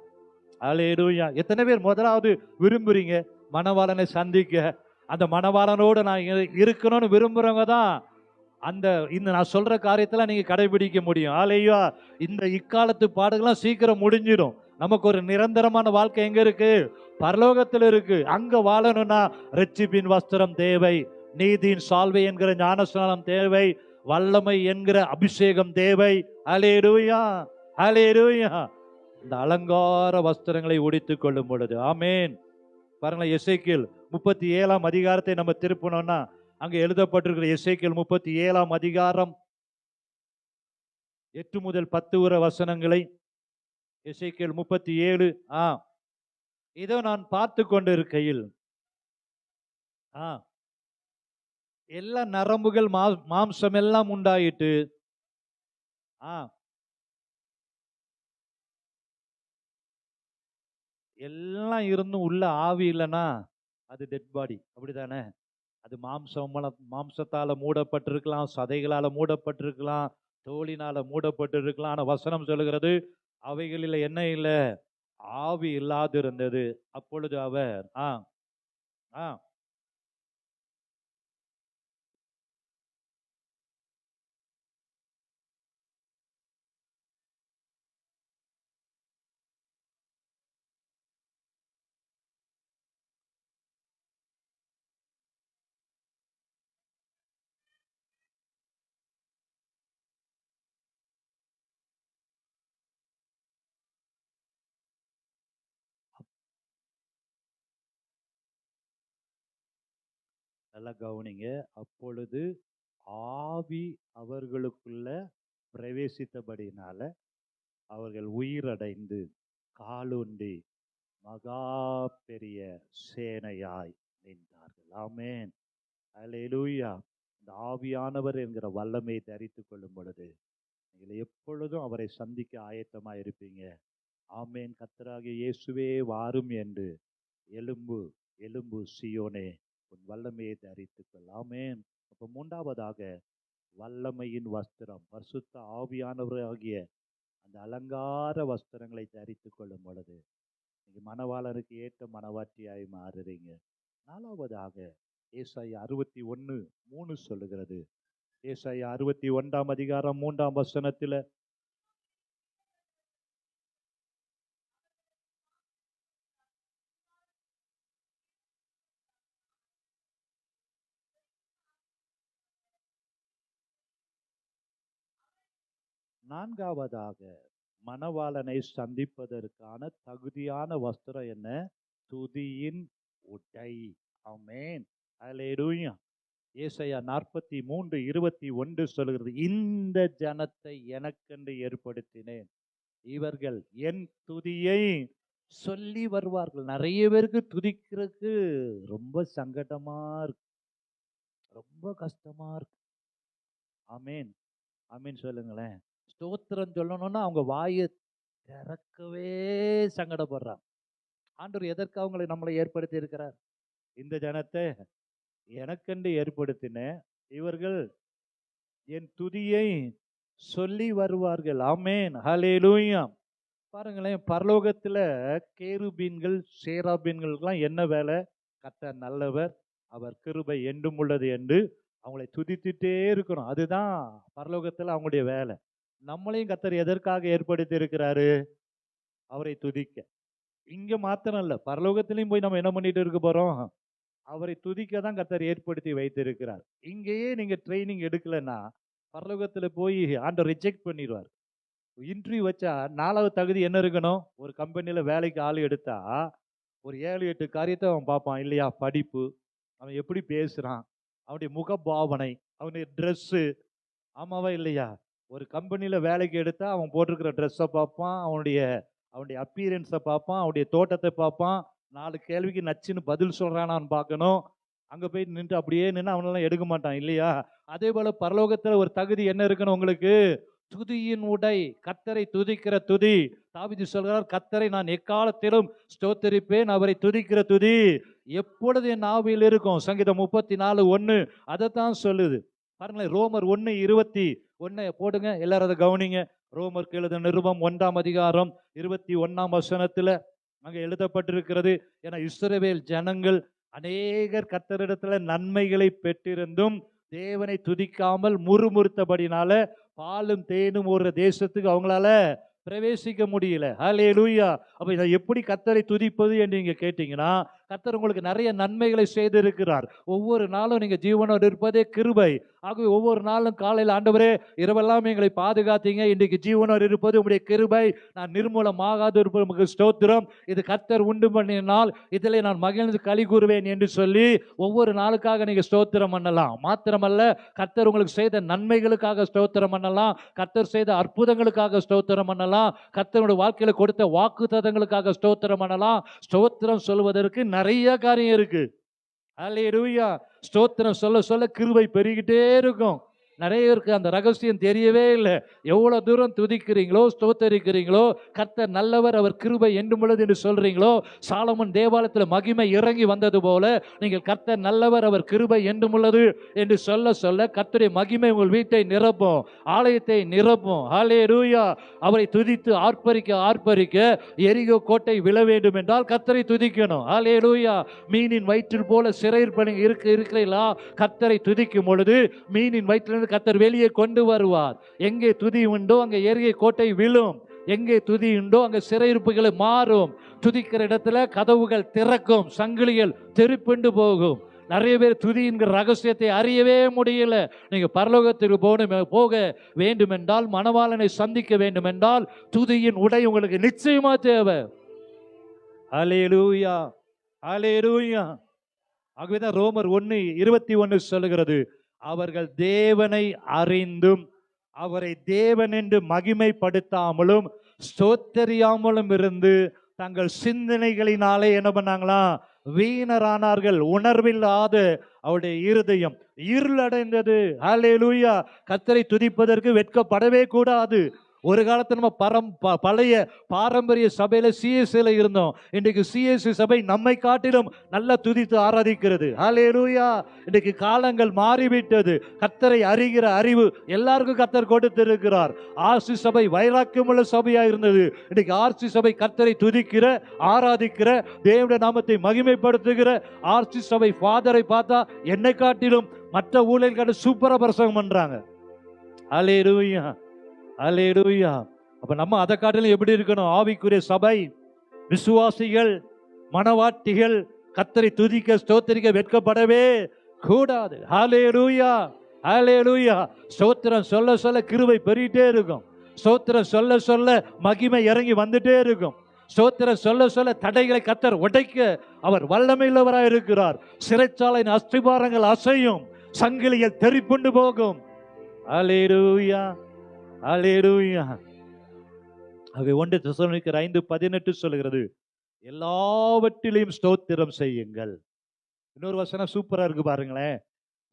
ஹல்லேலூயா. எத்தனை பேர் முதலாவது விரும்புறீங்க மணவாளனை சந்திக்க? அந்த மணவாளனோடு நான் இருக்கணும்னு விரும்புறவங்க தான் இந்த நான் சொல்ற காரியத்தெல்லாம் நீங்க கடைபிடிக்க முடியும். ஹல்லேலூயா. இந்த இக்காலத்து பாடுகள்லாம் சீக்கிரம் முடிஞ்சிடும். நமக்கு ஒரு நிரந்தரமான வாழ்க்கை எங்க இருக்கு? பரலோகத்தில் இருக்கு. அங்க வாழணும்னா ரட்சிப்பின் வஸ்திரம் தேவை, நீதியின் சால்வை என்கிற ஞானஸ்நானம் தேவை, வல்லமை என்கிற அபிஷேகம் தேவை. ஹல்லேலூயா. ஹல்லேலூயா. இந்த அலங்கார வஸ்திரங்களை உடித்துக் கொள்ளும் பொழுது, ஆமேன். பாருங்களேன், எசேக்கியேல் 37ஆம் அதிகாரத்தை நம்ம திருப்பணும்னா அங்க எழுதப்பட்டிருக்கிற எசேக்கியேல் 37ஆம் அதிகாரம் 8 முதல் 10 வரை வசனங்களை, எசேக்கியேல் 37. இதோ நான் பார்த்து கொண்டிருக்கையில் எல்லா நரம்புகள் மாம்சம் எல்லாம் உண்டாயிட்டு, எல்லாம் இருந்தும் உள்ள ஆவி இல்லைன்னா அது டெட் பாடி. அப்படித்தானே? அது மாம்சத்தால மூடப்பட்டிருக்கலாம், சதைகளால மூடப்பட்டிருக்கலாம், தோலினால மூடப்பட்டிருக்கலாம். ஆனா வசனம் சொல்லுகிறது அவைகளில் என்ன இல்லை? ஆவி இல்லாதிருந்தது. அப்பொழுது அவர் நல்லா கவனிங்க. அப்பொழுது ஆவி அவர்களுக்குள்ள பிரவேசித்தபடினால அவர்கள் உயிரடைந்து காலுண்டி மகா பெரிய சேனையாய் நின்றார்கள். ஆமென். அல்லேலூயா. இந்த ஆவியானவர் என்கிற வல்லமையை தரித்துக் கொள்ளும் பொழுது நீங்கள் எப்பொழுதும் அவரை சந்திக்க ஆயத்தமாக இருப்பீங்க. ஆமென். கர்த்தராகிய இயேசுவே வாரும் என்று எலும்பு எலும்பு சீயோனே உன் வல்லமையை தரித்துக்கொள். ஆமென். அப்போ மூன்றாவதாக வல்லமையின் வஸ்திரம், பரிசுத்த ஆவியானவராகிய அந்த அலங்கார வஸ்திரங்களை தரித்துக் கொள்ளும் பொழுது நீங்க மணவாளனுக்கு ஏற்ற மணவாட்டியாய் மாறுறீங்க. நாலாவதாக ஏசாயா 61:3 சொல்லுகிறது. ஏசாயா 61ஆம் அதிகாரம் 3ஆம் வசனத்துல, நான்காவதாக மணவாளனை சந்திப்பதற்கான தகுதியான வஸ்திரம் என்ன? துதியின் உடை. ஆமென். அல்லேலூயா. ஏசாயா 43:21 சொல்கிறது, இந்த ஜனத்தை எனக்கென்று ஏற்படுத்தினேன், இவர்கள் என் துதியை சொல்லி வருவார்கள். நிறைய பேருக்கு துதிக்கிறதுக்கு ரொம்ப சங்கடமா இருக்கு, ரொம்ப கஷ்டமா இருக்கு. ஆமேன், ஆமேன் சொல்லுங்களேன். ஸ்தோத்திரம் சொல்லணும்னா அவங்க வாயை திறக்கவே சங்கடப்படுறாங்க. ஆண்டவர் எதற்கு நம்மளை ஏற்படுத்தி இருக்கிறார்? இந்த ஜனத்தை எனக்கென்று ஏற்படுத்தினேன், இவர்கள் என் துதியை சொல்லி வருவார்கள். ஆமேன், ஹல்லேலூயா. பாருங்களேன், பரலோகத்துல கேருபீன்கள் சேராபீன்களுக்கெல்லாம் என்ன வேலை? கர்த்தர் நல்லவர், அவர் கிருபை என்றும் உள்ளது என்று அவங்களை துதித்துட்டே இருக்கணும். அதுதான் பரலோகத்துல அவங்களுடைய வேலை. நம்மளையும் கர்த்தர் எதற்காக ஏற்படுத்தி இருக்கிறாரு? அவரை துதிக்க. இங்க மாத்திரம் இல்ல, பரலோகத்திலையும் போய் நம்ம என்ன பண்ணிட்டு இருக்க போறோம்? அவரை துதிக்க தான் கர்த்தர் ஏற்படுத்தி வைத்திருக்கிறார். இங்கேயே நீங்க ட்ரைனிங் எடுக்கலன்னா பரலோகத்துல போய் ஆண்டவர் ரிஜெக்ட் பண்ணிடுவார். இன்டர்வியூ வச்சா 4வது தகுதி என்ன இருக்கணும்? ஒரு கம்பெனியில வேலைக்கு ஆள் எடுத்தா ஒரு 7-8 காரியத்தை அவன் பார்ப்பான் இல்லையா? படிப்பு, அவன் எப்படி பேசுறான், அவனுடைய முகபாவனை, அவனுடைய ட்ரெஸ்ஸு. ஆமாவா இல்லையா? ஒரு கம்பெனியில வேலைக்கு எடுத்தா அவன் போட்டிருக்கிற ட்ரெஸ்ஸை பார்ப்பான், அவனுடைய அப்பீரன்ஸை பார்ப்பான், அவனுடைய தோட்டத்தை பார்ப்பான், 4 கேள்விக்கு நச்சுன்னு பதில் சொல்றானான்னு பார்க்கணும். அங்க போய் நின்று அப்படியே நின்று அவனெல்லாம் எடுக்க மாட்டான் இல்லையா? அதே போல பரலோகத்துல ஒரு தகுதி என்ன இருக்கணும் உங்களுக்கு? துதியின் உடை, கர்த்தரை துதிக்கிற துதி. தாவீது சொல்கிறார், கர்த்தரை நான் எக்காலத்திலும் ஸ்தோத்தரிப்பேன், அவரை துதிக்கிற துதி எப்பொழுது என் ஆவியில் இருக்கும். சங்கீதம் 34:1 அதைத்தான் சொல்லுது. பாருங்களேன், ரோமர் 1:21 போடுங்க, எல்லாரும் அதை கவனிங்க. ரோமருக்கு எழுதின நிருபம் 1ஆம் அதிகாரம் 21ஆம் வசனத்துல அங்க எழுதப்பட்டிருக்கிறது, என இஸ்ரவேல் ஜனங்கள் அநேகர் கர்த்தரிடத்துல நன்மைகளை பெற்றிருந்தும் தேவனை துதிக்காமல் முறுமுறுத்தபடினால பாலும் தேனும் ஒரு தேசத்துக்கு அவங்களால பிரவேசிக்க முடியல. ஹல்லேலூயா. அப்ப இதை எப்படி கர்த்தரை துதிப்பது என்று நீங்க கேட்டீங்கன்னா, கர்த்தர் உங்களுக்கு நிறைய நன்மைகளை செய்திருக்கிறார். ஒவ்வொரு நாளும் நீங்க ஜீவனோடு இருப்பதே கிருபை. ஆகவே ஒவ்வொரு நாளும் காலையில், ஆண்டவரே இரவெல்லாம் எங்களை பாதுகாத்தீங்க, இன்றைக்கு ஜீவனோடு இருப்பது உங்களுடைய கிருபை, நான் நிர்மூலமாகாது இருப்பது உமக்கு ஸ்தோத்திரம், இது கர்த்தர் உண்டு பண்ணினால் இதில் நான் மகிழ்ந்து களி கூறுவேன் என்று சொல்லி ஒவ்வொரு நாளுக்காக நீங்க ஸ்தோத்திரம் பண்ணலாம். மாத்திரமல்ல, கர்த்தர் உங்களுக்கு செய்த நன்மைகளுக்காக ஸ்தோத்திரம் பண்ணலாம், கர்த்தர் செய்த அற்புதங்களுக்காக ஸ்தோத்திரம் பண்ணலாம், கர்த்தருடைய வாழ்க்கையில கொடுத்த வாக்குத்தத்தங்களுக்காக ஸ்தோத்திரம் பண்ணலாம். ஸ்தோத்திரம் சொல்வதற்கு நிறைய காரியம் இருக்கு. ஹல்லேலூயா. ஸ்தோத்திரம் சொல்ல சொல்ல கிருபை பெருகிட்டே இருக்கும். நிறைய பேருக்கு அந்த ரகசியம் தெரியவே இல்லை. எவ்வளவு தூரம் துதிக்கிறீங்களோ, ஸ்தோத்தரிக்கிறீங்களோ, கர்த்தர் நல்லவர், அவர் கிருபை என்றும் உள்ளது என்று சொல்றீங்களோ, சாலமோன் தேவாலயத்தில் மகிமை இறங்கி வந்தது போல நீங்கள் கர்த்தர் நல்லவர், அவர் கிருபை என்றும் உள்ளது என்று சொல்ல சொல்ல கர்த்தருடைய மகிமை உங்கள் வீட்டை நிரப்பும், ஆலயத்தை நிரப்பும். ஹல்லேலூயா. அவரை துதித்து ஆர்ப்பரிக்க ஆர்ப்பரிக்க எரிகோ கோட்டை விழ வேண்டும் என்றால் கர்த்தரை துதிக்கணும். ஹல்லேலூயா. மீனின் வயிற்றில் போல சிறையிருப்ப இருக்கிறீர்களா? கர்த்தரை துதிக்கும் பொழுது மீனின் வயிற்றிலிருந்து கர்த்தர் வெளியே கொண்டு வருவார். எங்கே துதி உண்டோ அங்கே எரிகை கோட்டை விழும், எங்கே துதி உண்டோ அங்கே சிறையிருப்புகளை மாறும். துதிக்கிற இடத்துல கதவுகள் திறக்கும், சங்கிலிகள் தெறிப்புண்டு போகும். நிறைய பேர் துதிங்கிற ரகசியத்தை அறியவே முடியல. நீங்க பரலோகத்திற்கு போக வேண்டும் என்றால், மணவாளனை சந்திக்க வேண்டும் என்றால், துதியின் உடை உங்களுக்கு நிச்சயமா தேவை. ஹல்லேலூயா, ஹல்லேலூயா. ஆகவேதான் ரோமர் 1:21 சொல்லுகிறது, அவர்கள் தேவனை அறிந்தும் அவரை தேவன் என்று மகிமைப்படுத்தாமலும் ஸ்தோத்தரியாமலும் இருந்து தங்கள் சிந்தனைகளினாலே என்ன பண்ணாங்களா? வீணரானார்கள். உணர்வில்லாத அவருடைய இருதயம் இருளடைந்தது. ஹல்லேலூயா. கர்த்தரை துதிப்பதற்கு வெட்கப்படவே கூடாது. ஒரு காலத்துல நம்ம பழைய பாரம்பரிய சபையில சிஎஸ்சில இருந்தோம். இன்றைக்கு சிஎஸ்சி சபை நம்மை காட்டிலும் நல்லா துதித்து ஆராதிக்கிறது. ஹல்லேலூயா. இன்றைக்கு காலங்கள் மாறிவிட்டது. கர்த்தரை அறிகிற அறிவு எல்லாருக்கும் கர்த்தர் கொடுத்திருக்கிறார். ஆர்சி சபை வைராக்கியமுள்ள சபையா இருந்தது. இன்றைக்கு ஆர்சி சபை கர்த்தரை துதிக்கிற, ஆராதிக்கிற, தேவனுடைய நாமத்தை மகிமைப்படுத்துகிற ஆர்சி சபை ஃபாதரை பார்த்தா என்னை காட்டிலும் மற்ற ஊழியர்கள் சூப்பரா பிரசங்கம் பண்றாங்க. ஹல்லேலூயா, ஹல்லேலூயா. அப்ப நம்ம அதை காட்டிலும் எப்படி இருக்கணும்? ஆவிக்குரிய சபை, விசுவாசிகள், மனவாட்டிகள் கர்த்தரை துதிக்க ஸ்தோத்திரிக்க வெட்கப்படவே கூடாது. ஹல்லேலூயா, ஹல்லேலூயா. ஸ்தோத்திரம் சொல்ல சொல்ல கிருபை பெருகிட்டே இருக்கும். ஸ்தோத்திரம் சொல்ல சொல்ல மகிமை இறங்கி வந்துட்டே இருக்கும். ஸ்தோத்திரம் சொல்ல சொல்ல தடைகளை கர்த்தர் உடைக்க அவர் வல்லமையுள்ளவராக இருக்கிறார். சிறைச்சாலையின் அஸ்திபாரங்கள் அசையும். சங்கிலிகள் தெறிப்புண்டு போகும். அல்லேலூயா, அல்லேலூயா. ஆகவே 1 தெசலோனிக்கர் 5:18 சொல்கிறது, எல்லாவற்றிலையும் ஸ்தோத்திரம் செய்யுங்கள். இன்னொரு வசனம் சூப்பரா இருக்கு பாருங்களேன்.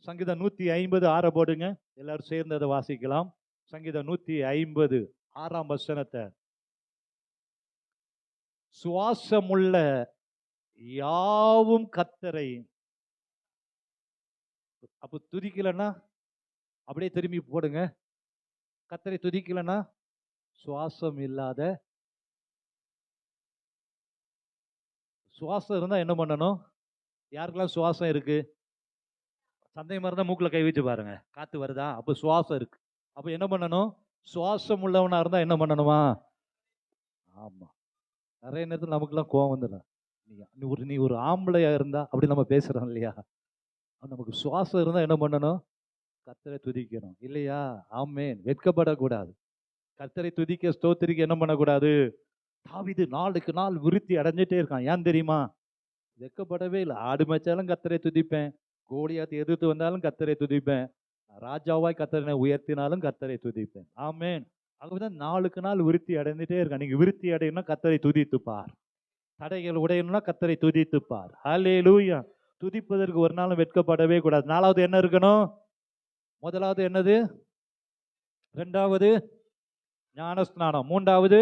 சங்கீதம் 150 போடுங்க, எல்லாரும் சேர்ந்து அதை வாசிக்கலாம். சங்கீதம் 150 6ஆம் வசனத்தை. சுவாசமுள்ள யாவும் கர்த்தரை. அப்ப துதிக்கலன்னா அப்படியே திரும்பி போடுங்க. கர்த்தரை துதிக்கலன்னா சுவாசம் இல்லாத. சுவாசம் இருந்தா என்ன பண்ணணும்? யாருக்கெல்லாம் சுவாசம் இருக்கு? சந்தேகமா இருந்தா மூக்குல கை வச்சு பாருங்க, காத்து வருதா? அப்ப சுவாசம் இருக்கு. அப்ப என்ன பண்ணணும்? சுவாசம் உள்ளவனா இருந்தா என்ன பண்ணணுமா? ஆமா. நிறைய நேரத்தில் நமக்குலாம் கோவம் வந்துடும். நீ ஒரு ஆம்பளையா இருந்தா அப்படி நம்ம பேசுறோம் இல்லையா? நமக்கு சுவாசம் இருந்தா என்ன பண்ணணும்? கர்த்தரை துதிக்கணும் இல்லையா? ஆமென். வெட்கப்படக்கூடாது. கர்த்தரை துதிக்க ஸ்தோத்திரிக்க என்ன பண்ணக்கூடாது? தாவீது நாளுக்கு நாள் விருத்தி அடைஞ்சிட்டே இருக்கான். ஏன் தெரியுமா? வெட்கப்படவே இல்லை. ஆடு மேய்ச்சாலும் கர்த்தரை துதிப்பேன், கோலியாத்தை எதிர்த்து வந்தாலும் கர்த்தரை துதிப்பேன், ராஜாவாய் கர்த்தரை உயர்த்தினாலும் கர்த்தரை துதிப்பேன். ஆமென். ஆகவேதான் நாளுக்கு நாள் விருத்தி அடைந்துட்டே இருக்கான். நீங்க விருத்தி அடையணும்னா கர்த்தரை துதித்து பார். தடைகள் உடையணும்னா கர்த்தரை துதித்து பார். ஹல்லேலூயா. துதிப்பதற்கு ஒரு நாளும் வெட்கப்படவே கூடாது. 4வது என்ன இருக்கணும்? முதலாவது என்னது? 2வது ஞானஸ்நானம். 3வது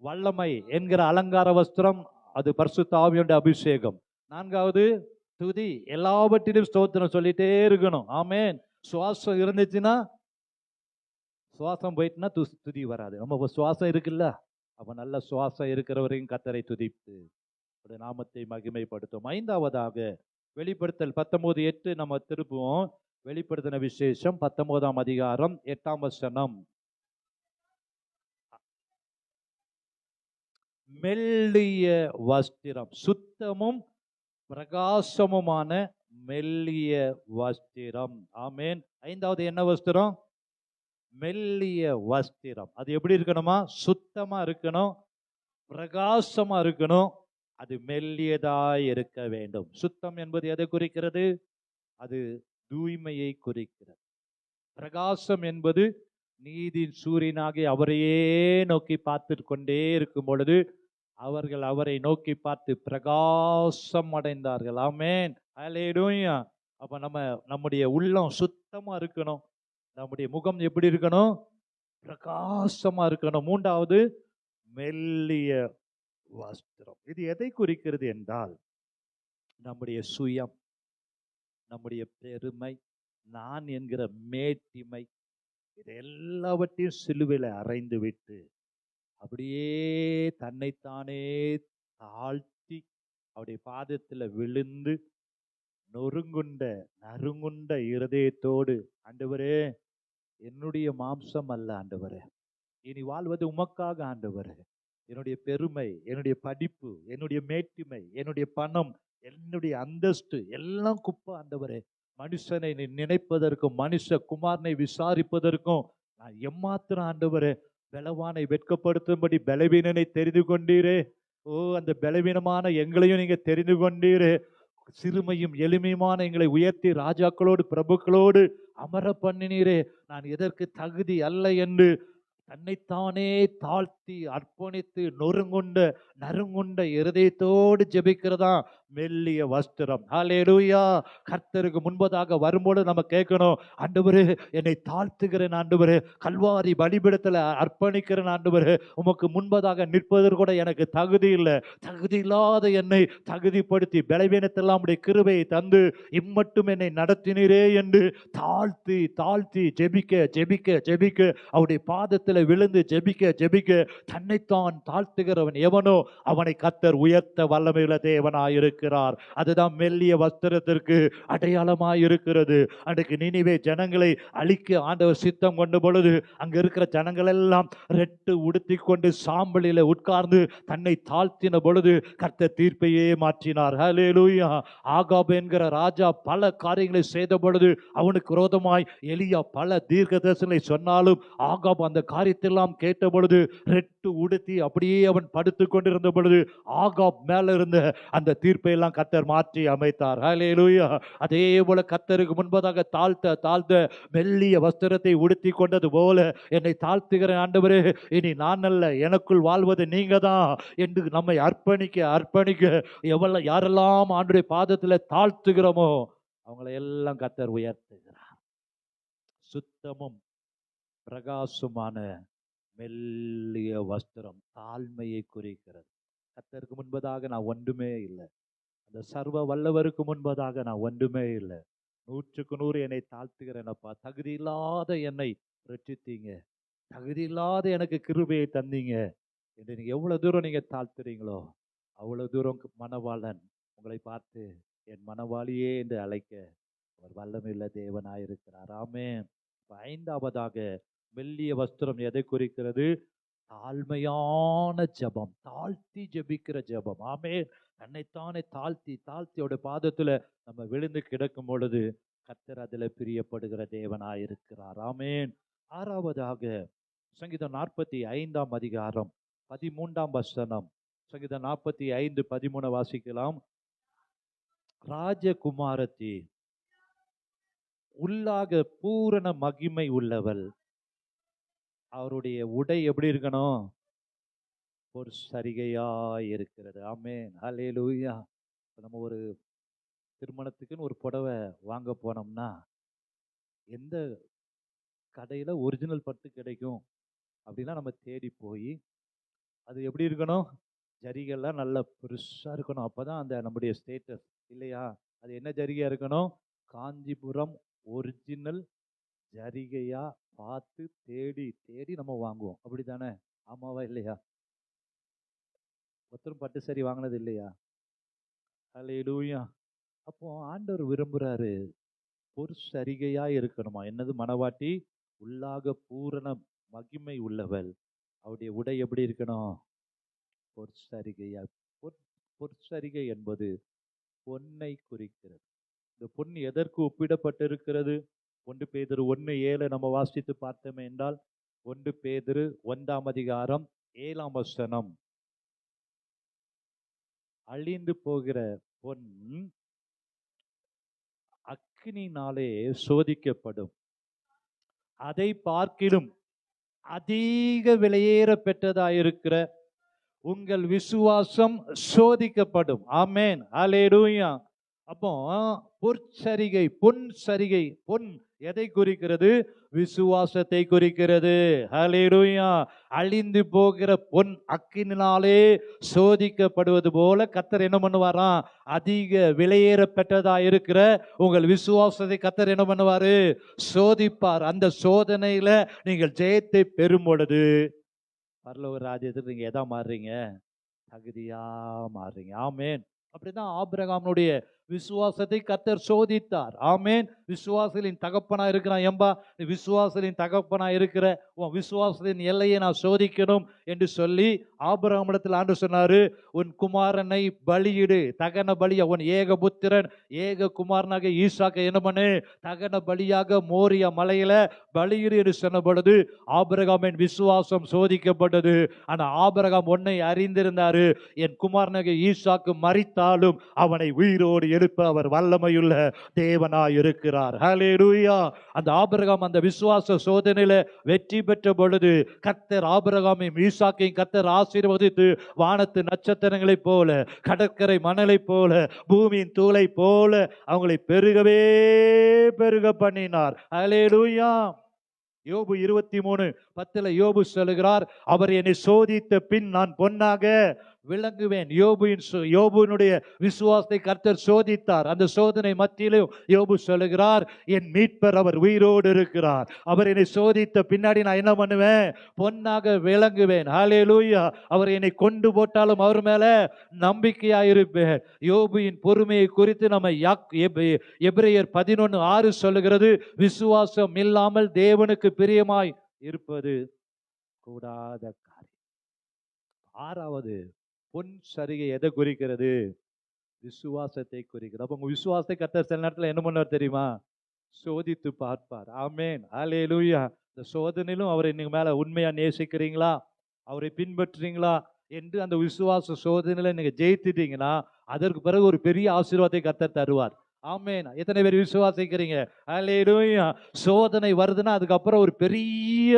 வல்லமை என்கிற அலங்கார வஸ்திரம், அது பரிசுத்த ஆவியுடைய அபிஷேகம். 4வது துதி. எல்லாவற்றிலும் ஸ்தோத்திரம் சொல்லிட்டே இருக்கணும். ஆமென். சுவாசம் இருந்துச்சுன்னா, சுவாசம் போயிட்டுனா துதி வராது. நம்ம சுவாசம் இருக்குல்ல, அப்ப நல்ல சுவாசம் இருக்கிறவரையும் கர்த்தரை துதித்து நாமத்தை மகிமைப்படுத்தும். 5வதாக வெளிப்படுத்தல் 19:8 நம்ம திருப்புவோம். வெளிப்படுத்தின விசேஷம் 19ஆம் அதிகாரம் 8ஆம் வசனம். மெல்லிய வஸ்திரம், சுத்தமும் பிரகாசமுமான மெல்லிய வஸ்திரம். ஆமென். 5வது என்ன வஸ்திரம்? மெல்லிய வஸ்திரம். அது எப்படி இருக்கணுமா? சுத்தமா இருக்கணும், பிரகாசமா இருக்கணும், அது மெல்லியதாய் இருக்க வேண்டும். சுத்தம் என்பது எதை குறிக்கிறது? அது தூய்மையை குறிக்கிறது. பிரகாசம் என்பது நீதியின் சூரியனாகி அவரையே நோக்கி பார்த்து கொண்டே இருக்கும் பொழுது அவர்கள் அவரை நோக்கி பார்த்து பிரகாசம் அடைந்தார்கள். ஆமென். அல்லேலூயா. அப்ப நம்முடைய உள்ளம் சுத்தமா இருக்கணும். நம்முடைய முகம் எப்படி இருக்கணும்? பிரகாசமா இருக்கணும். 3வது மெல்லிய வஸ்திரம். இது எதை குறிக்கிறது என்றால், நம்முடைய சுயம், நம்முடைய பெருமை, நான் என்கிற மேட்டிமை, இது எல்லாவற்றையும் சிலுவையில் அறைந்து விட்டு அப்படியே தன்னைத்தானே தாழ்த்தி அவருடைய பாதத்தில் விழுந்து நறுங்குண்ட இருதயத்தோடு, ஆண்டவரே, என்னுடைய மாம்சம் அல்ல ஆண்டவரே, இனி வாழ்வது உமக்காக ஆண்டவரே, என்னுடைய பெருமை, என்னுடைய படிப்பு, என்னுடைய மேட்டிமை, என்னுடைய பணம், என்னுடைய அந்தஸ்து எல்லாம் குப்பை ஆண்டவரே. மனுஷனை நினைப்பதற்கும் மனுஷ குமாரனை விசாரிப்பதற்கும் நான் எம்மாத்திரம் ஆண்டவரே. பலவானை வெட்கப்படுத்தும்படி பலவீனனை தெரிந்து கொண்டீரே. ஓ, அந்த பலவீனமான எங்களையும் நீங்க தெரிந்து கொண்டீரே. சிறுமையும் எளிமையுமான எங்களை உயர்த்தி ராஜாக்களோடு பிரபுக்களோடு அமர பண்ணினீரே. நான் எதற்கு தகுதி அல்ல என்று தன்னைத்தானே தாழ்த்தி அர்ப்பணித்து நறுங்குண்ட இருதயத்தோடு ஜெபிக்கிறதா மெல்லிய வஸ்திரம். ஹல்லேலூயா. கர்த்தருக்கு முன்பதாக வரும்போது நம்ம கேட்கணும், ஆண்டவரே, என்னை தாழ்த்துகிறேன் ஆண்டவரே, கல்வாரி பலிபீடத்துல அர்ப்பணிக்கிறேன் ஆண்டவரே, உமக்கு முன்பதாக நிற்பதற்கு கூட எனக்கு தகுதி இல்லை. தகுதி இல்லாத என்னை தகுதிப்படுத்தி பலவீனத்தெல்லாம் உடைய கிருபையை தந்து இம்மட்டும் என்னை நடத்தினீரே என்று தாழ்த்தி ஜெபிக்க அவருடைய பாதத்தில் விழுந்து ஜெபிக்க தன்னைத்தான் தாழ்த்துகிறவன் எவனோ அவனை கர்த்தர் உயர்த்த வல்லமையுள்ள தேவனாயிருக்கிறார். அதுதான் மெல்லிய வஸ்திரத்திற்கு அடையாளமாயிருக்கிறது. அன்றைக்கு நினிவே ஜனங்களை அழிக்க ஆண்டவர் சித்தம் கொண்ட பொழுது அங்க இருக்கிற ஜனங்கள் எல்லாம் ரெட்டு உடுத்தி கொண்டு சாம்பலில உட்கார்ந்து தன்னை தாழ்த்தின பொழுது கர்த்தர் தீர்ப்பையே மாற்றினார். ஹல்லேலூயா. ஆகாப் என்கிற ராஜா பல காரியங்களை செய்த பொழுது அவனுக்கு விரோதமாய் எலியா பல தீர்க்க தரிசனங்களை சொன்னாலும் ஆகாப் அந்த காரியத்தை காரியத்தெல்லாம் கேட்ட பொழுது ரெட்டு உடுத்தி அப்படியே அவன் படுத்து கொண்டிருந்த பொழுது ஆகாப் மேல இருந்த அந்த தீர்ப்பை எல்லாம் கர்த்தர் மாற்றி அமைத்தார். ஹல்லேலூயா. அதே போல கர்த்தருக்கு முன்பதாக தாழ்த்த தாழ்த்த மெல்லிய வஸ்திரத்தை உடுத்தி கொண்டது போல என்னை தாழ்த்துகிற ஆண்டவரே, இனி நான் அல்ல, எனக்குள் வாழ்வது நீங்க தான் என்று நம்மை அர்ப்பணிக்க அர்ப்பணிக்க யாரெல்லாம் ஆண்டுடைய பாதத்துல தாழ்த்துகிறோமோ அவங்களை எல்லாம் கர்த்தர் உயர்த்துகிறார். சுத்தமும் பிரகாசமான மெல்லிய வஸ்திரம் தாழ்மையை குறிக்கிறது. கர்த்தருக்கு முன்பதாக நான் ஒன்றுமே இல்லை, அந்த சர்வ வல்லவருக்கு முன்பதாக நான் ஒன்றுமே இல்லை. 100க்கு 100 என்னை தாழ்த்துகிறேனப்பா. தகுதி இல்லாத என்னை ரட்சித்தீங்க, தகுதி இல்லாத எனக்கு கிருபையை தந்தீங்க என்று நீங்க எவ்வளவு தூரம் நீங்க தாழ்த்துறீங்களோ அவ்வளவு தூரம் மணவாளன் உங்களை பார்த்து என் மணவாளியே என்று அழைக்க அவர் வல்லமையுள்ள தேவனாயிருக்கிறார். ஆமென். 5வதாக மெல்லிய வஸ்திரம் எதை குறிக்கிறது? தாழ்மையான ஜெபம், தாழ்த்தி ஜெபிக்கிற ஜெபம். ஆமென். தன்னைத்தானே தாழ்த்தி தாழ்த்தி அவருடைய பாதத்துல நம்ம விழுந்து கிடக்கும் பொழுது கர்த்தர் அதுல பிரியப்படுகிற தேவனாயிருக்கிறார். ஆமென். 6வதாக சங்கீதம் 45ஆம் அதிகாரம் 13ஆம் வசனம். சங்கீதம் 45:13 வாசிக்கலாம். ராஜகுமாரத்தி உள்ளாக பூரண மகிமை உள்ளவள், அவருடைய உடை எப்படி இருக்கணும்? ஒரு சரிகையா இருக்கிறது. ஆமென். ஹல்லேலூயா. நம்ம ஒரு திருமணத்துக்குன்னு ஒரு புடவை வாங்க போனோம்னா எந்த கடையில ஒரிஜினல் பட்டு கிடைக்கும் அப்படின்னா நம்ம தேடி போய் அது எப்படி இருக்கணும்? ஜரிகைலாம் நல்ல பெருசா இருக்கணும். அப்பதான் அந்த நம்முடைய ஸ்டேட்டஸ் இல்லையா? அது என்ன ஜரிகையா இருக்கணும்? காஞ்சிபுரம் ஒரிஜினல் ஜரிகையா பார்த்து தேடி தேடி நம்ம வாங்குவோம். அப்படித்தானே? ஆமாவா இல்லையா? ஒருத்தரும் பட்டு சரி வாங்கினது இல்லையா? ஹல்லேலூயா. அப்போ ஆண்டவர் விரும்புறாரு ஒரு சரிகையா இருக்கணுமா? என்னது? மணவாட்டி உள்ளாக பூரண மகிமை உள்ளவள், அவருடைய உடை எப்படி இருக்கணும்? பொற்சரிகையா. பொற்சரிகை என்பது பொன்னை குறிக்கிறது. இந்த பொன் எதற்கு ஒப்பிடப்பட்டிருக்கிறது? 1 பேதுரு 1:7 நம்ம வாசித்து பார்த்தோமே என்றால், 1 பேதுரு 1ஆம் அதிகாரம் 7ஆம் வசனம். அழிந்து போகிற பொன் அக்கினினாலே சோதிக்கப்படும், அதை பார்க்கிலும் அதிக விலையேற பெற்றதாயிருக்கிற உங்கள் விசுவாசம் சோதிக்கப்படும். ஆமென். ஹல்லேலூயா. அப்போ பொற்சரிகை, பொன் சரிகை. பொன் எதை குறிக்கிறது? விசுவாசத்தை குறிக்கிறது. ஹல்லேலூயா. அழிந்து போகிற பொன் அக்கினினாலே சோதிக்கப்படுவது போல கர்த்தர் என்ன பண்ணுவாராம்? அதிக விலையேற பெற்றதா இருக்கிற உங்கள் விசுவாசத்தை கர்த்தர் என்ன பண்ணுவாரு? சோதிப்பார். அந்த சோதனையில நீங்கள் ஜெயத்தை பெறும் பொழுது பரலோக ராஜ்யத்துக்கு நீங்க எதா மாறுறீங்க? தகுதியா மாறுறீங்க. ஆமென். அப்படிதான் ஆபிரகாமுடைய விசுவாசத்தை கர்த்தர் சோதித்தார். ஆமென். விசுவாசத்தின் தகப்பனா இருக்கிறான் என்பா, நீ விசுவாசத்தின் தகப்பனா இருக்கிற உன் விசுவாசத்தின் எல்லையை நான் சோதிக்கணும் என்று சொல்லி ஆபிரகாமிடத்தில் ஆண்டவர் சொன்னாரு, உன் குமாரனை பலியிடு, தகன பலியா, உன் ஏகபுத்திரன் ஏக குமாரனாக ஈசாக்கை என்ன பண்ணு? தகன பலியாக மோரியா மலையில பலியிடு என்று சொன்ன பொழுது ஆபிரகாமின் விசுவாசம் சோதிக்கப்பட்டது. ஆனா ஆபிரகாம் ஒன்னை அறிந்திருந்தாரு, என் குமாரனாக ஈசாக்கு மரித்தாலும் அவனை உயிரோடு எழுப்ப அவர் வல்லமையுள்ள தேவனாய் இருக்கிறார். ஹல்லேலூயா. அந்த ஆபிரகாம் அந்த விசுவாச சோதனையில வெற்றி பெற்ற பொழுது கர்த்தர் ஆபிரகாமையும் ஈசாக்கையும் கர்த்தர் ஆசீர்வதித்து வானத்து நட்சத்திரங்களைப் போல, கடற்கரை மணலைப் போல, பூமியின் தூளை போல அவங்களை பெருகவே பெருக பண்ணினார். ஹல்லேலூயா. யோபு 23:10 யோபு சொல்லுகிறார், அவர் என்னை சோதித்த பின் நான் பொன்னாக விளங்குவேன். யோபுனுடைய விசுவாசத்தை கர்த்தர் சோதித்தார். அந்த சோதனை மத்தியிலும் யோபு சொல்லுகிறார், என் மீட்பர் அவர் உயிரோடு இருக்கிறார், அவர் என்னை சோதித்த பின்னாடி நான் என்ன பண்ணுவேன்? பொன்னாக விளங்குவேன். ஹல்லேலூயா. அவர் என்னை கொண்டு போட்டாலும் அவர் மேல நம்பிக்கையா இருப்பேன். யோபுவின் பொறுமையை குறித்து நம்ம எபிரேயர் 11:6 சொல்லுகிறது, விசுவாசம் இல்லாமல் தேவனுக்கு பிரியமாய் இருப்பது கூடாத காரியம். 6வது பொன் சரிகை எதை குறிக்கிறது? விசுவாசத்தை குறிக்கிறது. அப்ப உங்க விசுவாசத்தை கர்த்தர் சில நேரத்துல என்ன பண்ணுவார் தெரியுமா? சோதித்து பார்ப்பார். ஆமென். ஹல்லேலூயா. இந்த சோதனையிலும் அவரை நீங்க மேல உண்மையா நேசிக்கிறீங்களா, அவரை பின்பற்றுறீங்களா என்று அந்த விசுவாச சோதனையில நீங்க ஜெயித்துட்டீங்கன்னா, அதற்கு பிறகு ஒரு பெரிய ஆசீர்வாதத்தை கர்த்தர் தருவார். ஆமென். எத்தனை பேர் விசுவாசிக்கிறீங்க? அல்லேலூயா. சோதனை வருதுன்னா அதுக்கப்புறம் ஒரு பெரிய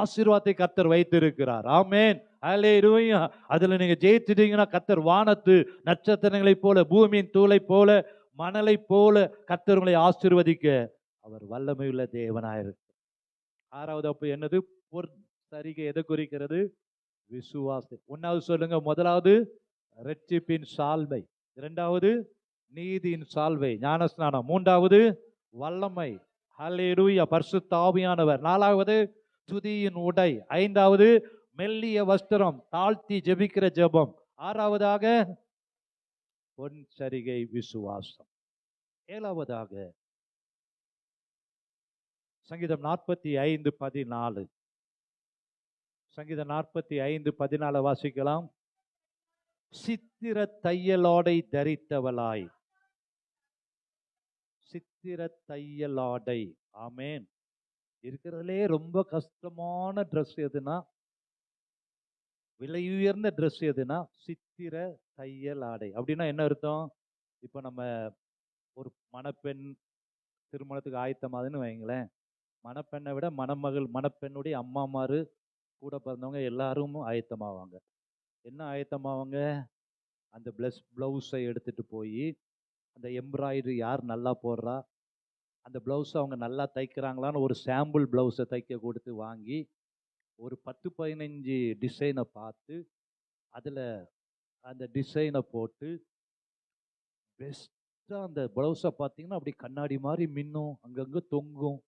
ஆசீர்வாதத்தை கர்த்தர் வைத்திருக்கிறார். ஆமென். அல்லேலூயா. அதுல நீங்க ஜெயித்துட்டீங்கன்னா கர்த்தர் வானத்து நட்சத்திரங்களைப் போல, பூமியின் தூளைப் போல, மணலைப் போல கர்த்தர் உங்களை ஆசீர்வதிக்க அவர் வல்லமையுள்ள தேவனாயிருக்கிறார். ஆறாவது அப்ப என்னது? சரிகை எதை குறிக்கிறது? விசுவாசம். ஒன்னாவது சொல்லுங்க. முதலாவது இரட்சிப்பின் சால்வை, இரண்டாவது நீதியின் சால்வை ஞானஸ்நானம், மூன்றாவது வல்லமை ஹல்லேலூயா பரிசுத்த ஆவியானவர், நாலாவது துதியின் உடை, ஐந்தாவது மெல்லிய வஸ்திரம் தாழ்த்தி ஜெபிக்கிற ஜெபம், ஆறாவதாக பொன் சரிகை விசுவாசம், ஏழாவதாக சங்கீதம் 45:14. சங்கீதம் 45:14 வாசிக்கலாம். சித்திர தையலாடை தரித்தவளாய், சித்திர தையலாடை. ஆமென். இருக்கிறதுலே ரொம்ப கஷ்டமான ட்ரெஸ் எதுனா, விலை உயர்ந்த ட்ரெஸ் எதுனா சித்திர தையல் ஆடை. அப்படின்னா என்ன அர்த்தம்? இப்ப நம்ம ஒரு மணப்பெண் திருமணத்துக்கு ஆயத்தமாதுன்னு வைங்களேன். மணப்பெண்ணை விட மணமகள், மணப்பெண்ணுடைய அம்மாமாரு, கூட பிறந்தவங்க எல்லாரும் ஆயத்தமாவாங்க. என்ன ஆயத்தமாவாங்க? அந்த பிளவுஸை எடுத்துட்டு போய், அந்த எம்ப்ராய்டரி யார் நல்லா போடுறா, அந்த பிளவுஸை அவங்க நல்லா தைக்கிறாங்களான்னு ஒரு சாம்பிள் பிளவுஸை தைக்க கொடுத்து வாங்கி, ஒரு 10-15 டிசைனை பார்த்து, அதில் அந்த டிசைனை போட்டு பெஸ்ட்டாக அந்த பிளவுஸை பார்த்தீங்கன்னா அப்படி கண்ணாடி மாதிரி மின்னும், அங்கங்கே தொங்கும்,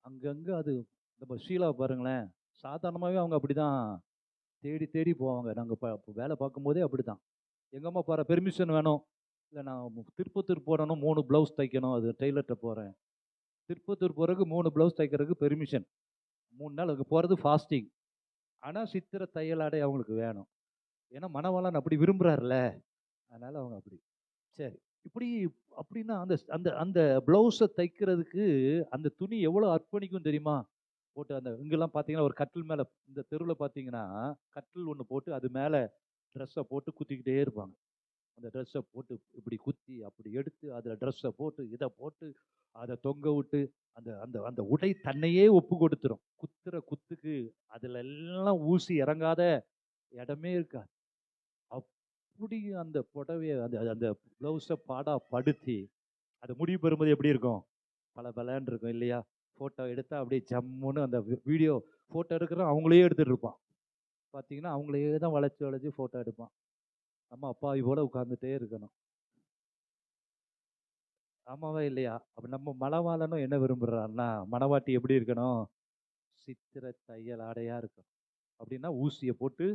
அங்கங்கே அது. நம்ம ஷீலா பாருங்களேன், சாதாரணமாகவே அவங்க அப்படி தான் தேடி தேடி போவாங்க. நாங்கள் வேலை பார்க்கும்போதே அப்படி தான். எங்கள் அம்மா பாரு பெர்மிஷன் வேணும், இல்லை நான் திருப்பத்தூர் போடணும், 3 ப்ளவுஸ் தைக்கணும், அது டெய்லர்கிட்ட போகிறேன். திருப்பத்தூர் போகிறதுக்கு 3 ப்ளவுஸ் தைக்கிறதுக்கு பெர்மிஷன், 3 நாள் அதுக்கு போகிறது ஃபாஸ்டிங். ஆனால் சித்திர தையலாடை அவங்களுக்கு வேணும். ஏன்னா மணவாளன் அப்படி விரும்புகிறாருல்ல, அதனால் அவங்க அப்படி. சரி, இப்படி அப்படின்னா அந்த அந்த அந்த ப்ளவுஸை தைக்கிறதுக்கு அந்த துணி எவ்வளோ அர்ப்பணிக்கும் தெரியுமா? போட்டு அந்த இங்கெல்லாம் பார்த்தீங்கன்னா ஒரு கட்டில் மேலே, இந்த தெருவில் பார்த்தீங்கன்னா கட்டில் ஒன்று போட்டு அது மேலே ட்ரெஸ்ஸை போட்டு குத்திக்கிட்டே இருப்பாங்க. அந்த ட்ரெஸ்ஸை போட்டு இப்படி குத்தி அப்படி எடுத்து அதில் ட்ரெஸ்ஸை போட்டு இதை போட்டு அதை தொங்க விட்டு அந்த அந்த அந்த உடை தன்னையே ஒப்பு கொடுத்துரும். குத்துற குத்துக்கு அதில் எல்லாம் ஊசி இறங்காத இடமே இருக்காது. அப்படி அந்த புடவைய அந்த அந்த ப்ளவுஸை பாடா படுத்தி அது முடிவு பெறும்போது எப்படி இருக்கும்? பல பலன்னு இருக்கும் இல்லையா? ஃபோட்டோ எடுத்தால் அப்படியே ஜம்முன்னு அந்த வீடியோ ஃபோட்டோ எடுக்கிறோம் அவங்களே எடுத்துகிட்டு இருப்பான். பார்த்தீங்கன்னா அவங்களே தான் வளைச்சி வளைச்சி ஃபோட்டோ எடுப்பான். நம்ம அப்பாவி போல உட்கார்ந்துட்டே இருக்கணும். ஆமாவா இல்லையா? அப்ப நம்ம மணவாளனும் என்ன விரும்புறான்னா, மணவாட்டி எப்படி இருக்கணும்? சித்திர தையல் ஆடையா இருக்கணும். அப்படின்னா ஊசியை போட்டு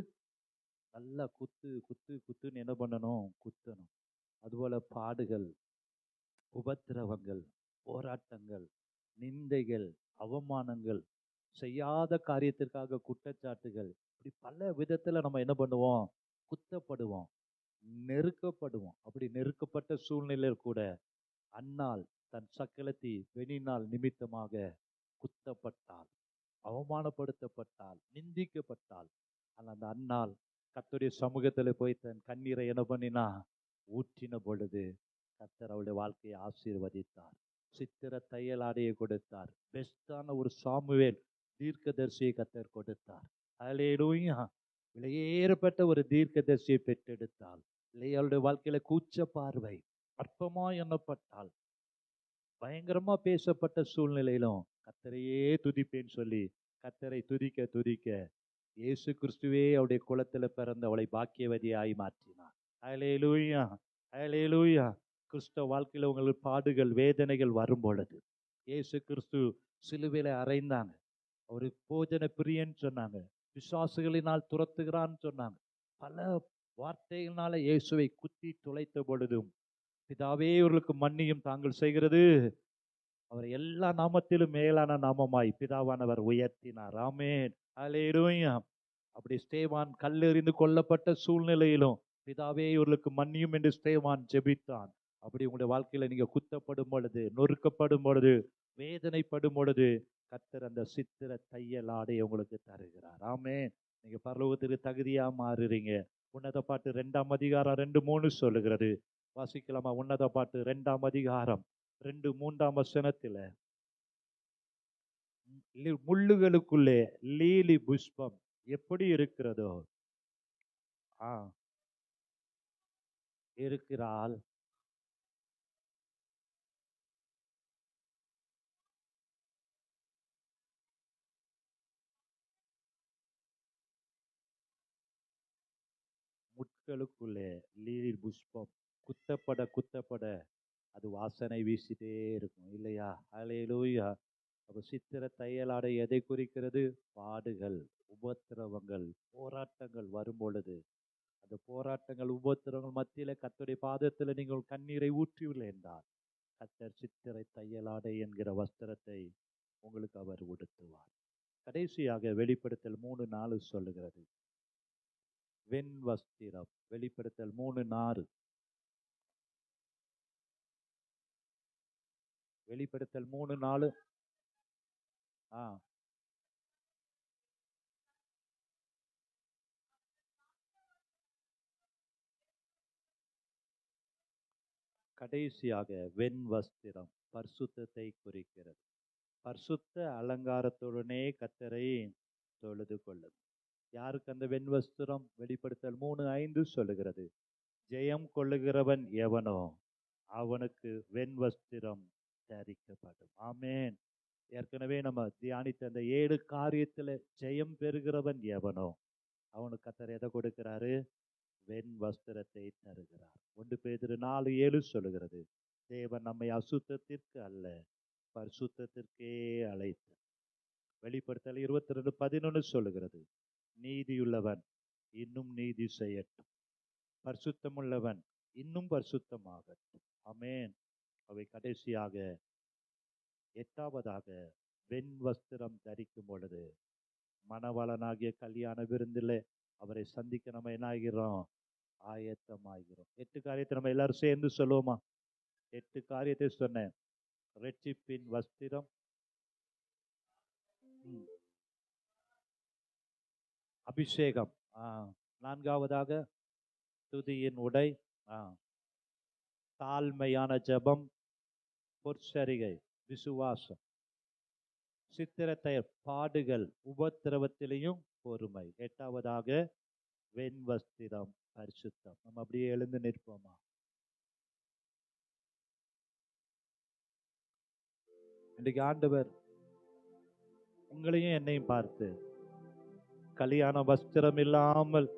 நல்லா குத்து குத்து குத்துன்னு என்ன பண்ணணும்? குத்தணும். அதுபோல பாடுகள், உபத்திரவங்கள், போராட்டங்கள், நிந்தைகள், அவமானங்கள், செய்யாத காரியத்திற்காக குற்றச்சாட்டுகள், இப்படி பல விதத்துல நம்ம என்ன பண்ணுவோம்? குத்தப்படுவோம், நெருக்கப்படுவோம். அப்படி நெருக்கப்பட்ட சூழ்நிலையில் கூட அன்னாள் தன் சக்களத்தி பெணினால் நிமித்தமாக குத்தப்பட்டாள், அவமானப்படுத்தப்பட்டாள், நிந்திக்கப்பட்டாள். ஆனால் அந்த அன்னாள் கர்த்தருடைய சமூகத்தில் போய் தன் கண்ணீரை என்ன பண்ணினா? ஊற்றின பொழுது கர்த்தர் அவளுடைய வாழ்க்கையை ஆசீர்வதித்தார். சித்திர தையல் ஆடையை கொடுத்தார். பெஸ்டான ஒரு சாமுவேல் தீர்க்கதரிசியை கர்த்தர் கொடுத்தார். அல்லேலூயா. விலையேறப்பட்ட ஒரு தீர்க்கதரிசியை பெற்றெடுத்தாள். அவளுடைய வாழ்க்கையில கூச்ச பார்வை, அற்பமா எண்ணப்பட்டால், பயங்கரமா பேசப்பட்ட சூழ்நிலையிலும் கர்த்தரையே துதிப்பேன்னு சொல்லி கர்த்தரை துதிக்க துதிக்க இயேசு கிறிஸ்துவே அவருடைய குலத்துல பிறந்த அவளை பாக்கியவதியாய் மாற்றினார். ஹல்லேலூயா, ஹல்லேலூயா. கிறிஸ்தவ வாழ்க்கையில உங்களுக்கு பாடுகள், வேதனைகள் வரும் பொழுது இயேசு கிறிஸ்து சிலுவையில அறைந்தாங்க. அவரு போஜன பிரியன்னு சொன்னாங்க, விசுவாசிகளினால் துரத்துகிறான்னு சொன்னாங்க. பல வார்த்தைகளால இயேசுவை குத்தி துளைத்த பொழுதும், பிதாவே இவர்களுக்கு மன்னியும், தாங்கள் செய்கிறது, அவர் எல்லா நாமத்திலும் மேலான நாமமாய் பிதாவானவர் உயர்த்தினார். ஆமென், அல்லேலூயா. அப்படி ஸ்தேவான் கல்லெறிந்து கொல்லப்பட்ட சூழ்நிலையிலும் பிதாவே இவர்களுக்கு மன்னியும் என்று ஸ்தேவான் ஜெபித்தான். அப்படி உங்களுடைய வாழ்க்கையில நீங்க குத்தப்படும் பொழுது, நொறுக்கப்படும் பொழுது, வேதனைப்படும் பொழுது கர்த்தர் அந்த சித்திர தையல் ஆடை உங்களுக்கு தருகிறார். ஆமென். நீங்க பரலோகத்துக்கு தகுதியா மாறுறீங்க. உன்னத பாட்டு 2ஆம் அதிகாரம் 2:3 சொல்லுகிறது. வாசிக்கலாமா? உன்னத பாட்டு 2ஆம் அதிகாரம் 2-3 வசனத்துல, முள்ளுகளுக்குள்ளே லீலி புஷ்பம் எப்படி இருக்கிறதோ ஆ இருக்கிறாள். முட்களுக்குள்ளே லீலி புஷ்பம் குத்தப்பட அது வாசனை வீசிட்டே இருக்கும் இல்லையா? ஹல்லேலூயா. அப்ப சித்திர தையலாடை எதை குறிக்கிறது? பாடுகள், உபத்திரவங்கள், போராட்டங்கள் வரும் பொழுது, அந்த போராட்டங்கள் உபத்திரவங்கள் மத்தியில கர்த்தருடைய பாதத்தில் நீங்கள் கண்ணீரை ஊற்றிவில்லை என்றால், கர்த்தர் சித்திரை தையலாடை என்கிற வஸ்திரத்தை உங்களுக்கு அவர் உடுத்துவார். கடைசியாக வெளிப்படுத்தல் 3:4 சொல்லுகிறது. வெண் வஸ்திரம். வெளிப்படுத்தல் 3:4. வெளிப்படுத்தல் 3:4. ஆ கடைசியாக வெண் வஸ்திரம் பரிசுத்தத்தை குறிக்கிறது. பரிசுத்த அலங்காரத்துடனே கர்த்தரை தொழுது கொள்ளும். யாருக்கு அந்த வெண் வஸ்திரம்? வெளிப்படுத்தல் 3:5 சொல்லுகிறது. ஜெயம் கொள்ளுகிறவன் எவனோ அவனுக்கு வெண் வஸ்திரம் தரிக்கப்படும். ஆமென். ஏற்கனவே நம்ம தியானித்த அந்த 7 காரியத்துல ஜெயம் பெறுகிறவன் எவனோ அவனுக்கு கர்த்தர் எதை கொடுக்கிறாரு? வெண் வஸ்திரத்தை தருகிறார். 1 பேதுரு 4:7 சொல்லுகிறது. தேவன் நம்மை அசுத்தத்திற்கு அல்ல பரிசுத்தத்திற்கே அழைத்தார். வெளிப்படுத்தல் 22:11 சொல்லுகிறது. நீதியுள்ளவன் இன்னும் நீதி செய்யட்டும், பரிசுத்தமுள்ளவன் இன்னும் பரிசுத்தமாகட்டும். ஆமென். அவை கடைசியாக 8வதாக வெண் வஸ்திரம் தரிக்கும் பொழுது மணவாளனாகிய கல்யாண விருந்தில் அவரை சந்திக்க நம்ம என்ன ஆகிறோம்? ஆயத்தமாகிறோம். 8 காரியத்தை நம்ம எல்லாரும் சேர்ந்து சொல்லுவோமா? 8 காரியத்தை சொன்னேன். ரட்சிப்பின் வஸ்திரம், அபிஷேகம், 4வதாக துதியின் உடை, தாழ்மையான ஜெபம், பொற்சரிகை, விசுவாசம், சித்திரத்தை பாடுகள், உபத்திரவத்திலையும் பொறுமை. 8வதாக வெண் வஸ்திரம் பரிசுத்தம். நம்ம அப்படியே எழுந்து நிற்போமா? இன்றைக்கு ஆண்டவர் உங்களையும் என்னையும் பார்த்து கல்யாண வஸ்திரம் இல்லாமல்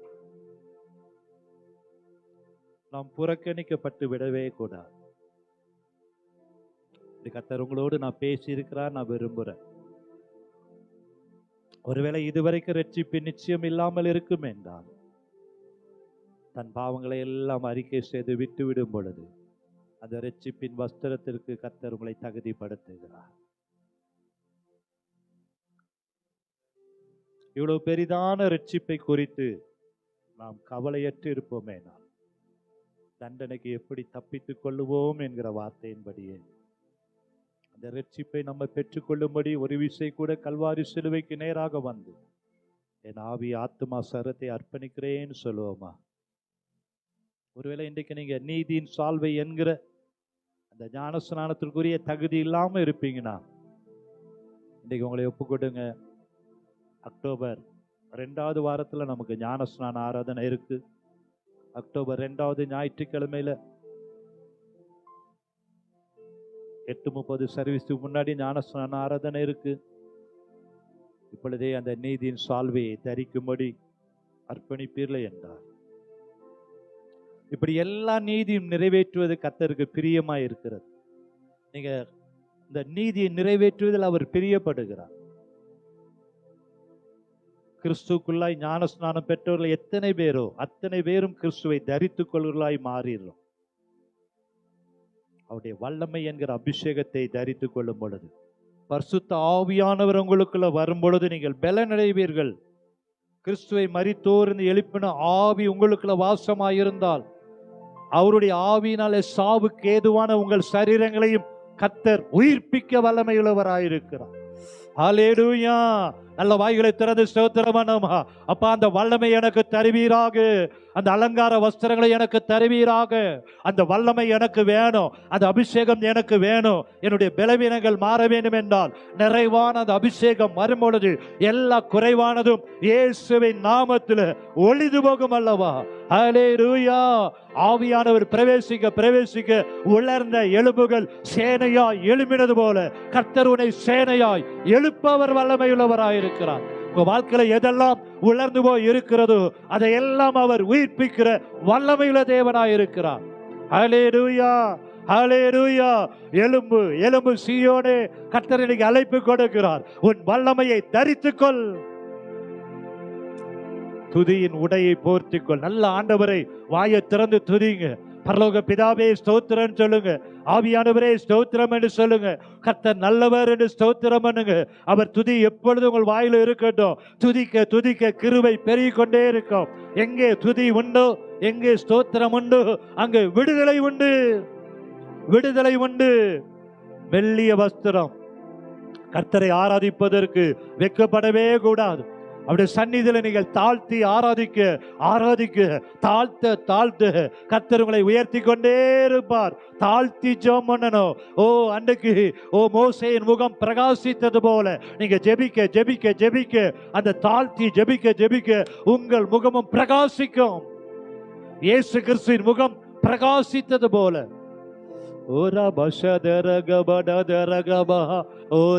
நாம் புறக்கணிக்கப்பட்டு விடவே கூடாது. கர்த்தர் உங்களோடு நான் பேசி இருக்கிறார். நான் விரும்புறேன். ஒருவேளை இதுவரைக்கும் ரட்சிப்பு நிச்சயம் இல்லாமல் இருக்கும் என்றால், தன் பாவங்களை எல்லாம் அறிக்கை செய்து விட்டு விடும் பொழுது அந்த ரட்சிப்பின் வஸ்திரத்திற்கு கர்த்தர் உங்களை தகுதிப்படுத்துகிறார். இவ்வளவு பெரிதான ரட்சிப்பை குறித்து நாம் கவலையற்று இருப்போமே, நாம் தண்டனைக்கு எப்படி தப்பித்துக் கொள்ளுவோம் என்கிற வார்த்தையின்படியே அந்த ரட்சிப்பை நம்ம பெற்றுக்கொள்ளும்படி ஒரு விசை கூட கல்வாரி சிலுவைக்கு நேராக வந்து என் ஆவி ஆத்துமா சரத்தை அர்ப்பணிக்கிறேன்னு சொல்லுவோமா? ஒருவேளை இன்றைக்கு நீங்க நீதியின் சால்வை என்கிற அந்த ஞானஸ்நானத்திற்குரிய தகுதி இல்லாம இருப்பீங்கன்னா இன்றைக்கு உங்களை ஒப்புக்கொடுங்க. அக்டோபர் 2வது வாரத்துல நமக்கு ஞானஸ்நான ஆராதனை இருக்கு. அக்டோபர் 2வது ஞாயிற்றுக்கிழமையில 8:30 சர்வீஸுக்கு முன்னாடி ஞானஸ்நான ஆராதனை இருக்கு. இப்பொழுதே அந்த நீதியின் சால்வையை தரிக்கும்படி அர்ப்பணிப்பீர்கள் என்றார். இப்படி எல்லா நீதியும் நிறைவேற்றுவது கர்த்தருக்கு பிரியமாய் இருக்கிறது. நீங்க இந்த நீதியை நிறைவேற்றுவதில் அவர் பிரியப்படுகிறார். கிறிஸ்துக்குள்ளாய் ஞானஸ்நானம் பெற்றவர்கள் எத்தனை பேரோ அத்தனை பேரும் கிறிஸ்துவை தரித்துக் கொள்வர்களாய் மாறிடுறோம். அவருடைய வல்லமை என்கிற அபிஷேகத்தை தரித்துக் கொள்ளும் பொழுது, பரிசுத்த ஆவியானவர் உங்களுக்குள்ள வரும் பொழுது நீங்கள் பலனடைவீர்கள். கிறிஸ்துவை மரித்தோர்ந்து எழுப்பின ஆவி உங்களுக்குள்ள வாசமாயிருந்தால் அவருடைய ஆவியினாலே சாவுக்கு ஏதுவான உங்கள் சரீரங்களையும் கர்த்தர் உயிர்ப்பிக்க வல்லமையுள்ளவராயிருக்கிறார். ஹல்லேலூயா. நல்ல வாய்களை திறந்து ஸ்தோத்திரம் பண்ணுமா. அப்பா, அந்த வல்லமை எனக்கு தருவீராக, அந்த அலங்கார வஸ்திரங்களை எனக்கு தருவீராக. அந்த வல்லமை எனக்கு வேணும், அந்த அபிஷேகம் எனக்கு வேணும். என்னுடைய பலவீனங்கள் மாற வேண்டும் என்றால் நிறைவான அந்த அபிஷேகம் வரும்பொழுது எல்லா குறைவானதும் இயேசுவின் நாமத்தில் ஒளிந்து போகும் அல்லவா. ஹல்லேலூயா. ஆவியானவர் பிரவேசிக்க பிரவேசிக்க உலர்ந்த எலும்புகள் சேனையாய் எழும்பினது போல கர்த்தர் உன்னை சேனையாய் எழுப்பவர் வல்லமையுள்ளவராய் இருக்கிறார். உங்க வாழ்க்கையில எதெல்லாம் உலர்ந்து போய் இருக்கிறதோ அதையெல்லாம் அவர் உயிர்ப்பிக்கிற வல்லமையுள்ள தேவனாய் இருக்கிறார். ஹல்லேலூயா, ஹல்லேலூயா. எலும்பு எலும்பு சீயோனே, கர்த்தர் இன்னைக்கு அழைப்பு கொடுக்கிறார். உன் வல்லமையை தரித்துக்கொள், துதியின் உடையை போர்த்திக்கொள். நல்ல ஆண்டவரை வாயை திறந்து துதிங்க. பரலோக பிதாவே ஸ்தோத்திரம் சொல்லுங்க. ஆவியானவரே ஸ்தோத்திரம் என்று சொல்லுங்க. கர்த்தர் நல்லவர் என்று ஸ்தோத்திரம் பண்ணுங்க. அவர் துதி எப்பொழுது உங்கள் வாயில இருக்கட்டும். துதிக்க துதிக்க கிருபை பெருகிக் கொண்டே இருக்கும். எங்கே துதி உண்டோ, எங்கே ஸ்தோத்திரம் உண்டோ, அங்கு விடுதலை உண்டு, விடுதலை உண்டு. மெல்லிய வஸ்திரம். கர்த்தரை ஆராதிப்பதற்கு வெட்கப்படவே கூடாது. அவருடைய சந்நிதியில நீங்கள் தாழ்த்தி ஆராதிக்க ஆராதிக்க தாழ்த்த தாழ்த்த கர்த்தர் உங்களை உயர்த்தி கொண்டே இருப்பார். தாழ்த்தி ஜெபம் பண்ணணும். ஓ, அன்றைக்கு மோசேயின் முகம் பிரகாசித்தது போல நீங்க ஜெபிக்க ஜெபிக்க ஜெபிக்க, அந்த தாழ்த்தி ஜெபிக்க ஜெபிக்க உங்கள் முகமும் பிரகாசிக்கும். இயேசு கிறிஸ்துவின் முகம் பிரகாசித்தது போல.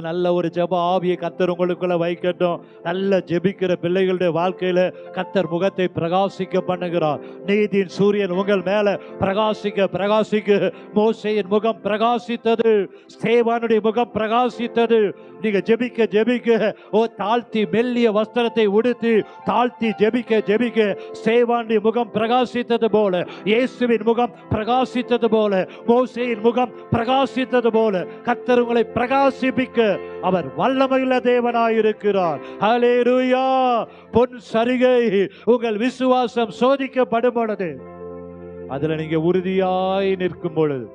நல்ல ஒரு ஜெப ஆவியை கர்த்தர் உங்களுக்குள்ள வைக்கட்டும். நல்ல ஜெபிக்கிற பிள்ளைகளுடைய வாழ்க்கையில கர்த்தர் முகத்தை பிரகாசிக்க பண்ணுகிறார். நீதியின் சூரியன் உங்கள் மேல பிரகாசிக்க பிரகாசிக்க மோசேயின் முகம் பிரகாசித்தது, ஸ்தேவானுடைய முகம் பிரகாசித்தது. நீங்க ஜெபிக்க ஜெபிக்க தாழ்த்தி மெல்லிய வஸ்திரத்தை உடுத்தி தாழ்த்தி ஜெபிக்க ஜெபிக்க ஸ்தேவானுடைய முகம் பிரகாசித்தது போல, இயேசுவின் முகம் பிரகாசித்தது போல, மோசேயின் முகம் பிரகாசித்தது போல கர்த்தர் உங்களை பிரகாசிப்பிக்க அவர் வல்லமையுள்ள தேவனாயிருக்கிறார். ஹல்லேலூயா. பொன் சரிகை உங்கள் விசுவாசம் சோதிக்கப்படும் பொழுது, அதுல நீங்க உறுதியாய் நிற்கும் பொழுது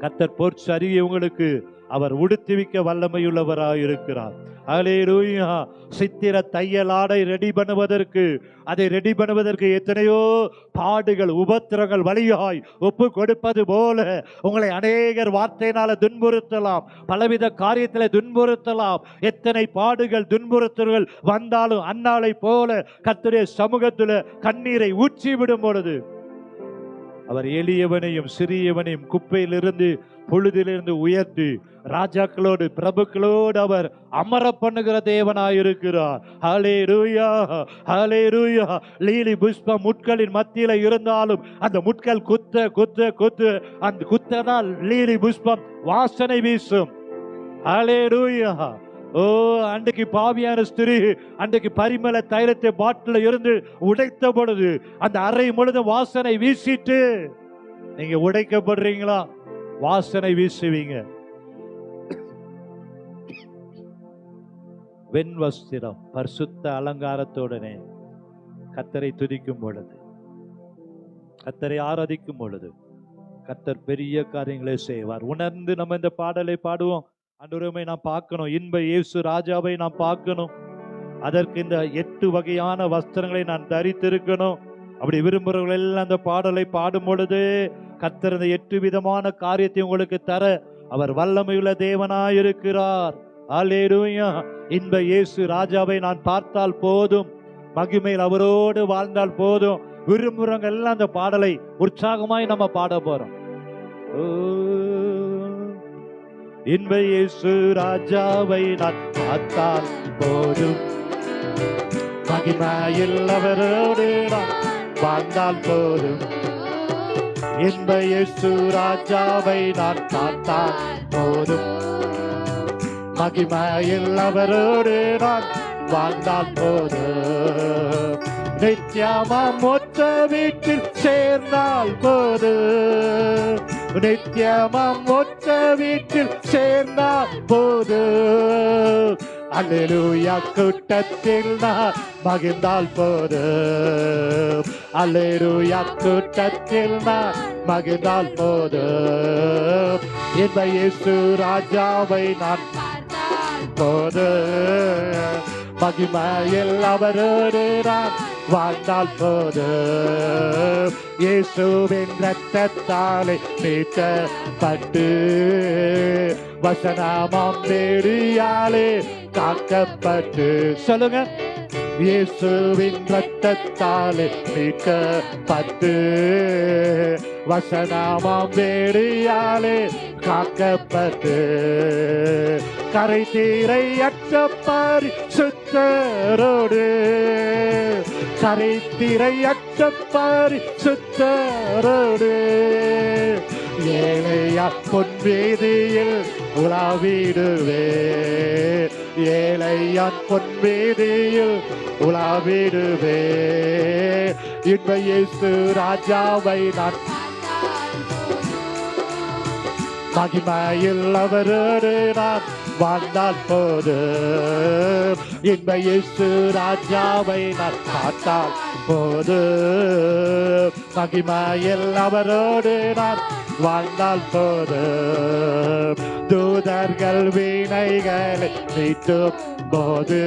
கர்த்தர் பொற் சரிகை உங்களுக்கு அவர் உடுத்திவிக்க வல்லமையுள்ளவராயிருக்கிறார். ஹல்லேலூயா. சித்திர தையல் ஆடை ரெடி பண்ணுவதற்கு, அதை ரெடி பண்ணுவதற்கு எத்தனையோ பாடுகள் உபத்திரங்கள் வழியாய் ஒப்பு கொடுப்பது போல உங்களை அநேகர் வார்த்தையினால துன்புறுத்தலாம், பலவித காரியத்தில் துன்புறுத்தலாம். எத்தனை பாடுகள் துன்புறுத்தல்கள் வந்தாலும் அந்நாளை போல கர்த்தருடைய சமூகத்தில் கண்ணீரை ஊற்றி விடும் பொழுது அவர் எளியவனையும் சிறியவனையும் குப்பையிலிருந்து பொழுதிலிருந்து உயர்த்தி ராஜாக்களோடு பிரபுக்களோடு அவர் அமர பண்ணுகிற தேவனாயிருக்கிறார். ஹல்லேலூயா, ஹல்லேலூயா. லீலி புஷ்பம் முட்களின் மத்தியில இருந்தாலும் அந்த முட்கள் குத்த குத்த குத்து, அந்த குத்தனால் லீலி புஷ்பம் வாசனை வீசும். ஹல்லேலூயா. அன்றைக்கு பாவியான ஸ்திரீ அன்றைக்கு பரிமள தைலத்தை பாட்டில இருந்து உடைத்த பொழுது அந்த அறை முழுதும் வாசனை வீசிட்டு, நீங்க உடைக்கப்படுறீங்களா? வாசனை வீசுவீங்க. வெண் வஸ்திரம் பரிசுத்த அலங்காரத்தோடனே கர்த்தரை துதிக்கும் பொழுது, கர்த்தரை ஆராதிக்கும் பொழுது கர்த்தர் பெரிய காரியங்களை செய்வார். உணர்ந்து நம்ம இந்த பாடலை பாடுவோம். ஆண்டவரை நாம் பார்க்கணும், இன்ப இயேசு ராஜாவை நாம் பார்க்கணும். அதற்கு இந்த 8 வகையான வஸ்திரங்களை நான் தரித்திருக்கணும். அப்படி விரும்புகிறவர்கள் எல்லாம் அந்த பாடலை பாடும் பொழுது கர்த்தர் இந்த 8 விதமான காரியத்தை உங்களுக்கு தர அவர் வல்லமையுள்ள தேவனாயிருக்கிறார். ஹல்லேலூயா. இன்ப இயேசு ராஜாவை நான் பார்த்தால் போதும், மகிமையில் அவரோடு வாழ்ந்தால் போதும். விரும்புறவங்க எல்லாம் அந்த பாடலை உற்சாகமாய் நம்ம பாட போறோம். இன்ப இயேசு ராஜாவை நான் பார்த்தால் போதும், மகிமையில் அவரோடு நான் வாழ்ந்தால் போதும். இன்ப இயேசு ராஜாவை நான் பார்த்தால் போதும், மகிமையில் அவரோடு நான் வாழ்ந்தால் போதும். நித்தியமாம் ஒற்ற வீட்டில் சேர்ந்தால் போதும், நித்தியமாம் ஒற்ற வீட்டில் சேர்ந்தால் போதும். அல்லேலூயா. கூட்டத்தில் நான் மகிழ்ந்தால் போதும், அல்லேலூயா. கூட்டத்தில் நான் மகிழ்ந்தால் போதும். இன்ப இயேசு ராஜாவை நான் போது மகிமையில் அவரோடு நான் வாழ்ந்தால் போது இயேசுவின் இரத்தத்தாலே மீட்கப்பட்டு வசனமாம் வேடியாலே காக்கப்பட்டு சொல்லுங்க இயேசுவின் இரத்தத்தாலே மீட்கப்பட்டு வசனமாம் வேடியாலே காக்கப்பட்டு கரை தீரை அற்ற பரிசுத்தரோடு கரை தீரை அற்ற பரிசுத்தரோடு ஏழையா பொன் வீதியில் உலாவிடுவே ஏழையான் பொன் வீதியில் உலாவிடுவே இன்ப இயேசு ராஜாவை நான் மகிமையில் அவரோடு நான் வாழ்ந்தால் போது இன்ப இயேசு ராஜாவை நான் பார்த்தால் போது மகிமையில் அவரோடு நான் வாழ்ந்தால் போது தூதர்கள் வீணைகளை மீட்டும் போது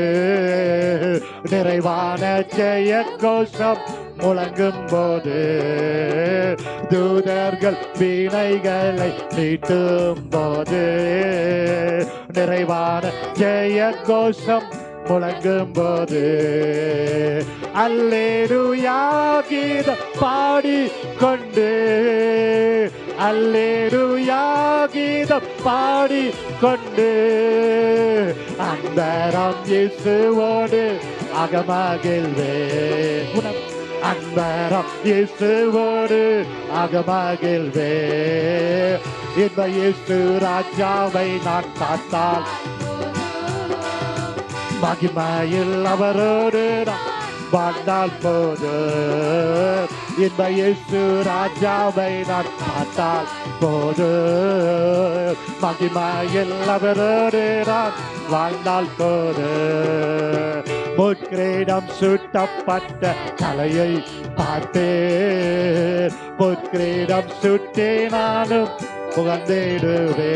நிறைவான ஜெய கோஷம் முழங்கும் போது தூதர்கள் வீணைகளை மீட்டும் போது நிறைவான ஜெய கோஷம் முழங்கும் போது அல்லேலூயா கீதம் பாடிக்கொண்டு அல்லேலூயா கீதம் பாடிக்கொண்டு அன்பராம் இயேசுவோடு அகமகிழ்வே அன்பராம் இயேசுவோடு அகமகிழ்வே இன்ப இயேசு ராஜாவை நான் பார்த்தால் மகிமையில் அவரோடு நான் வாழ்ந்தால் போது இன்ப இயேசு ராஜாவை நான் பார்த்தால் போது மகிமையில் அவரோடு நான் வாழ்ந்தால் போது முற்கிரீடம் சுட்டப்பட்ட தலையை பார்த்தேன் முற்கிரீடம் சுட்டே நானும் புகழ்ந்திடுவேன்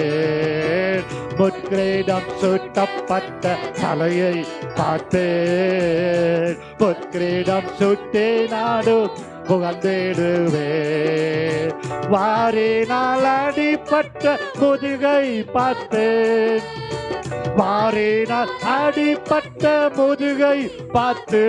முற்கிரீடம் சுட்டப்பட்ட தலையை பார்த்தேன் முற்கிரீடம் சுட்டே நானும் புகழ்ந்திடுவேன் வாரினால் அடிப்பட்ட முதுகை பார்த்தேன் வாரினால் அடிப்பட்ட முதுகை பார்த்து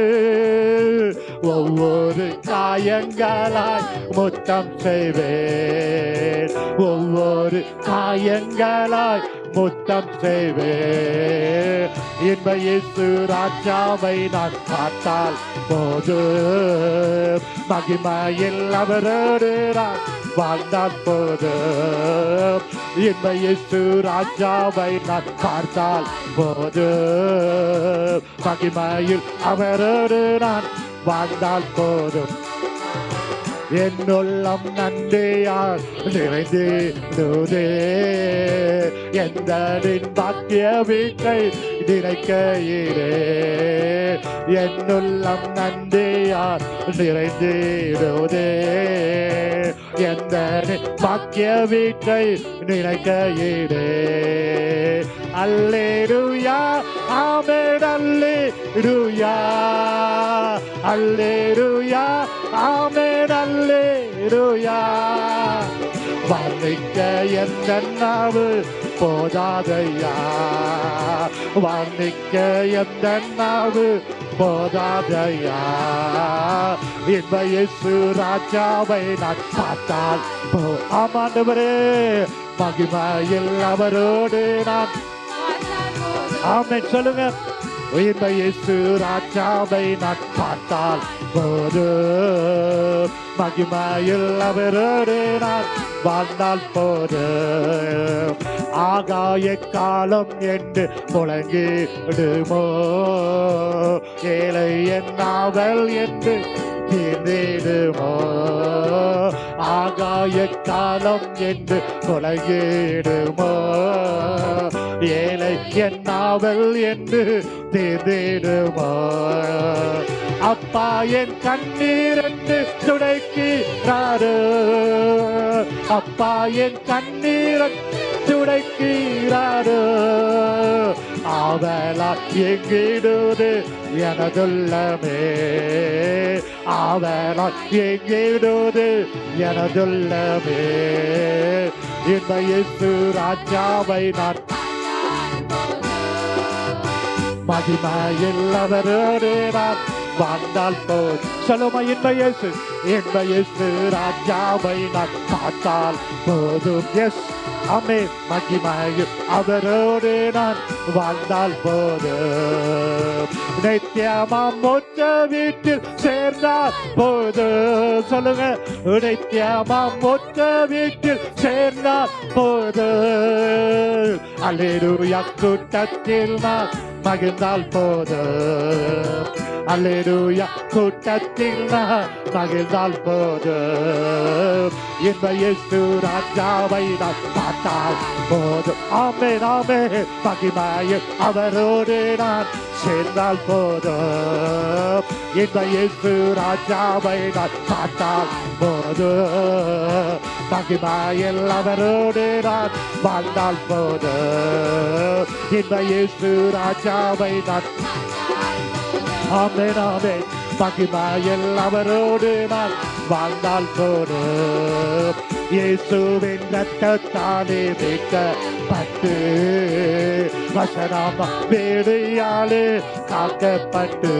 ஒவ்வொரு காயங்களாய் முத்தம் செய்வேன் ஒவ்வொரு காயங்களாய் முத்தம் செய்வேன் இன்ப இயேசு ராஜாவை நான் பார்த்தால் போது மகிமையில் அவரோடு நான் வாழ்ந்தால் போது இன்ப இயேசு ராஜாவை நான் பார்த்தால் போது மகிமையில் அவரோடு நான் வாழ்ந்தால் போதும் என்னுள்ளம் நன்றியால் நிறைந்தே எந்த பாக்கிய வீட்டை நினைக்கையிலே என்னுள்ளம் நன்றியால் நிறைந்தே எந்த பாக்கிய வீட்டை நினைக்கையிலே அல்லேலூயா ஆமென் அல்லேலூயா அல்லேலூயா ஆமென் அல்லேலூயா வர்ணிக்க எந்த நாவு போதாதையா வர்ணிக்க எந்த நாவு போதாதையா இன்ப இயேசு ராஜாவை நான் பார்த்தால் ஆமாண்டவரே மகிமையில் அவரோடு நான் ஆமென் சொல்லுங்க இன்ப இயேசு ராஜாவை நான் பார்த்தால் போது மகிமையில் அவரோடு நான் வாழ்ந்தால் போது ஆகாய காலம் என்று முழங்கிடுமோ ஏழை என்னாவல் என்று தீர்ந்திடுமோ ஆகாய காலம் என்று முழங்கிடுமோ ஏழை என்னாவல் என்று தீர்ந்திடுமோ அப்பா என் கண்ணீர் என்று துடைக்கிறாரு அப்பா என் கண்ணீர் துடைக்கிறாரு ஆவலாய் எங்கிடுது எனதுள்ளமே, ஆவலாய் எங்கிடுது எனதுள்ளமே. இந்த இயேசு ராஜாவை நான் மகிமையில் அவரோடு நான் வாழ்ந்தால் போதும். சொல்லுமா, இந்த இயேசு ராஜாவை நான் பார்த்தால் போதும். எஸ், ஆமே, மகிமையில் அவரோடு நான் வாழ்ந்தால் போதும். நித்தியமாம் மொத்த வீட்டில் சேர்ந்தால் போதும். சொல்லுங்க, நித்தியமாம் மொத்த வீட்டில் சேர்ந்தால் போதும். அல்லேலூயா கூட்டத்தில் நான் மகிழ்ந்தால் போதும். அல்லேலூயா கூட்டத்தில் நான் மகிழ்ந்தால் போதும். இந்த இயேசு ராஜாவை நான் பார்த்தால் போதும். ஆமென், ஆமென். மகிமையில் அவரோடு நான் சேர்ந்தால் போதும். இந்த இயேசு ராஜாவை நான் பார்த்தால் போதும். மகிமையில் அவரோடு நான் வாழ்ந்தால் போதும். இந்த இயேசு ராஜாவை நான் ஆமென், ஆமென். மகிமையில் அவரோடு நான் வாழ்ந்தால் போதும். இயேசுவின் இரத்தத்தாலே மீட்கப்பட்டு வசனம் வேடியாலே காக்கப்பட்டு,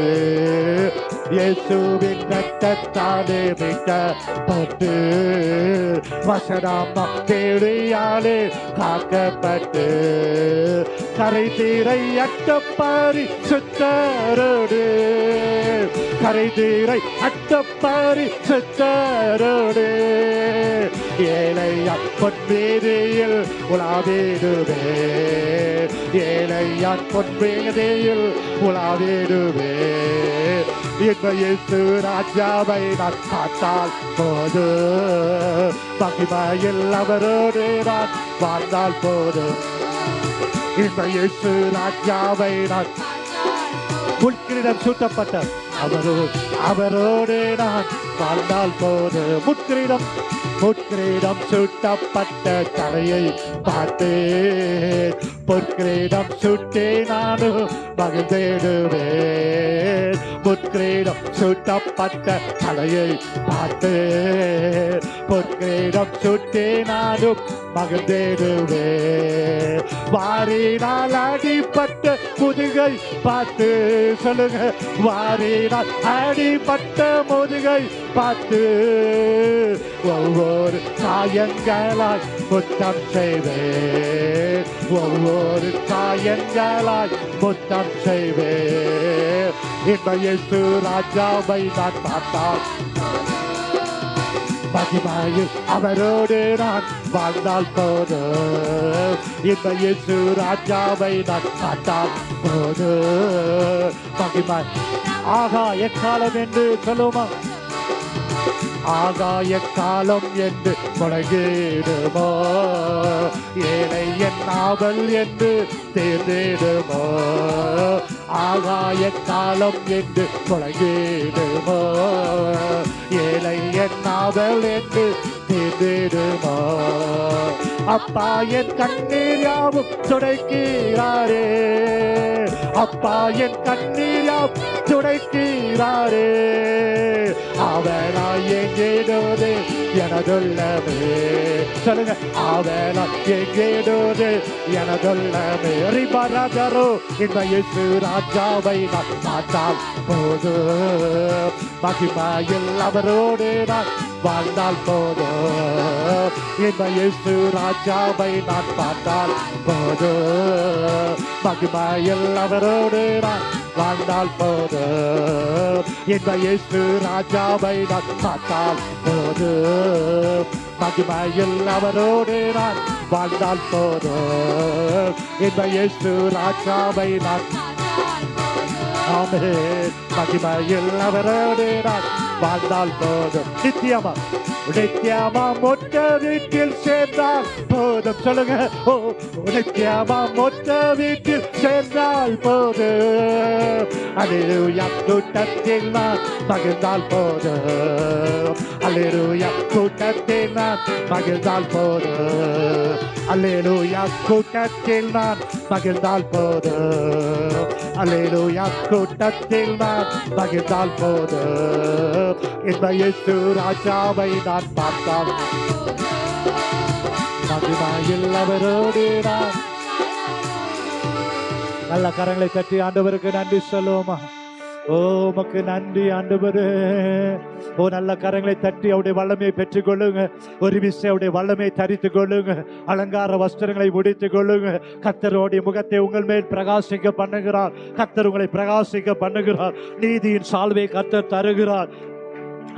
இயேசுவின் இரத்தத்தாலே மீட்கப்பட்டு வசனம் வேடியாலே காக்கப்பட்டு, கரை தீரை அட்டப்பாரி சுத்தரோடு, கரை தீரை அட்டப்பாரி சுத்தரோடு, ஏழையா பொன்வேதியில் உலாவிடுவே, ஏழையா பொன்வேதியில் உலாவிடுவே. இந்த இயேசு ராஜாவை நான் பார்த்தால் போதும். மகிமையில் அவரோடு நான் வாழ்ந்தால் போதும். இந்த இயேசு ராஜாவை நான் முட்கிரீடம் சூட்டப்பட்ட அவரோடு நான் வாழ்ந்தால் போதும். முட்கிரீடம் சூட்டப்பட்ட தலையை பார்த்தேன், பொற்கிரீடம் சுட்டே நானும் மகிழ்ந்திடுவேன். முட்கிரீடம் சூட்டப்பட்ட தலையை பார்த்தேன், பொற்கிரீடம் சுட்டே நானும் மகிழ்ந்திடுவேன். வாரினால் அடிப்பட்ட முதுகை பார்த்து, சொல்லுங்க, வாரினால் அடிப்பட்ட முதுகை பார்த்து, ஒவ்வொரு காயங்களாய் முத்தம் செய்வேன், ஒவ்வொரு காயங்களாய் முத்தம் செய்வேன். இந்த இயேசு ராஜாவை நான் பார்த்தால் மகிமையில் அவரோடு நான் வாழ்ந்தால் போதும். இந்த இயேசு ராஜாவை நான் பார்த்தால் போதும். மகிமை ஆகா எக்காலம் என்று சொல்லுமா, ஆகாய காலம் என்று முழங்கிடுமோ, ஏழை என் நாவல் என்று தேர்ந்திடுமோ, ஆகாய காலம் என்று முழங்கிடுமோ, ஏழை என் நாவல் என்று தேர்ந்திடுமோ. அப்பா என் கண்ணீர் யாவும் துடைக்கிறாரே, அப்பா என் கண்ணீர் யாவும் துடைக்கிறாரே. அவனாய் எங்கிடுவது எனதுள்ளமே, சொல்லுங்க, அவனாய் எங்கிடுவது எனதுள்ளமே. ரிபரதரோ இந்த இயேசு ராஜாவை நான் பார்த்தால் போதும். மகிமையில் அவரோடு நான் வாழ்ந்தால் போதும். இந்த இயேசு ராஜாவை நான் பார்த்தால் போதும். மகிமையில் அவரோடு நான் வாழ்ந்தால் போதும். இந்த இயேசு ராஜாவை நான் பார்த்தால் போதும். மகிமையில் அவரோடு நான் வாழ்ந்தால் போதும். இந்த இயேசு ராஜாவை நான் ஆமென். மகிமையில் அவரோடு நான் வாழ்ந்தால் போதும். நித்தியமா நித்தியமா மொத்த வீட்டில் சேர்ந்தால் போதும். சொல்லுங்க. ஓ, நித்தியமா மொத்த வீட்டில் சேர்ந்தால் போதும். அல்லேலூயா, கூட்டத்தில் நான் மகிழ்ந்தால் போதும். அல்லேலூயா, கூட்டத்தில் நான் மகிழ்ந்தால் போதும். அல்லேலூயா, கூட்டத்தில் நான் மகிழ்ந்தால் போதும். அல்லேலூயா, கூட்டத்தில் நான் மகிழ்ந்தால் போதும். இந்த இயேசு ராஜாவை நான் பார்த்தால் மகிமையில் அவரோடு நான். நல்ல கரங்களை தட்டி ஆண்டவருக்கு நன்றி சொல்லுவோமா? ஓ, உமக்கு நன்றி ஆண்டவரே. ஓ, நல்ல கரங்களை தட்டி அவருடைய வல்லமையை பெற்றுக் கொள்ளுங்க. ஒரு விஷயம் அவருடைய வல்லமையை தரித்துக் கொள்ளுங்க. அலங்கார வஸ்திரங்களை முடித்துக் கொள்ளுங்க. கர்த்தருடைய முகத்தை உங்கள் மேல் பிரகாசிக்க பண்ணுகிறார். கர்த்தர் உங்களை பிரகாசிக்க பண்ணுகிறார். நீதியின் சால்வை கர்த்தர் தருகிறார்.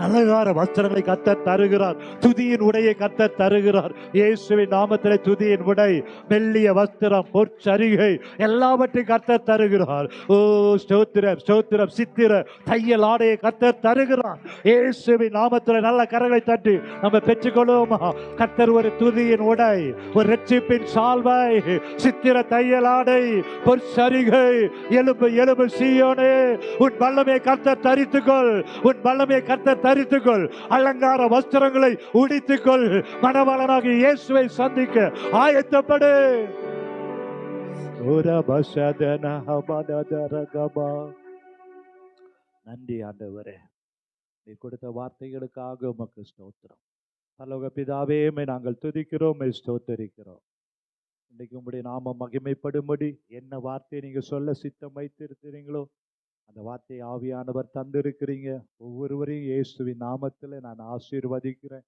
அலங்கார வஸ்திரங்களை கர்த்தர் தருகிறார். துதியின் உடையை கர்த்தர் தருகிறார். இயேசுவின் நாமத்திலே துதியின் உடை, மெல்லிய வஸ்திரம், பொற்சரிகை எல்லாவற்றையும் கர்த்தர் தருகிறார். ஓ, ஸ்தோத்திரம் ஸ்தோத்திரம். சித்திர தையல் ஆடையை கர்த்தர் தருகிறார். இயேசுவின் நாமத்திலே நல்ல கரங்களை தட்டி நம்ம பெற்றுக்கொள்வோமா? கர்த்தர் ஒரு துதியின் உடை, ஒரு ரட்சிப்பின் சால்வை, சித்திர தையல் ஆடை, பொற்சரிகை, எலும்பு எலும்பு சீயோனே, உன் வல்லமையை கர்த்தர் தரித்துக்கொள். உன் வல்லமையை கர்த்தர் தரித்துக்கொள். அலங்கார வஸ்திரங்களை உடித்துக்கொள். மணவாளனாகிய இயேசுவை சந்திக்க ஆயத்தப்படு. நன்றி ஆண்டவரே, நீ கொடுத்த வார்த்தைகளுக்காக உமக்கு ஸ்தோத்திரம். பரலோக பிதாவே, நாங்கள் துதிக்கிறோம், ஸ்தோத்தரிக்கிறோம். இன்னைக்கு உங்களுடைய நாமம் மகிமைப்படும்படி என்ன வார்த்தையை நீங்க சொல்ல சித்தம் வைத்திருக்கிறீங்களோ அந்த வார்த்தையை ஆவியானவர் தந்திருக்கிறீங்க. ஒவ்வொருவரையும் இயேசுவின் நாமத்தில் நான் ஆசீர்வதிக்கிறேன்.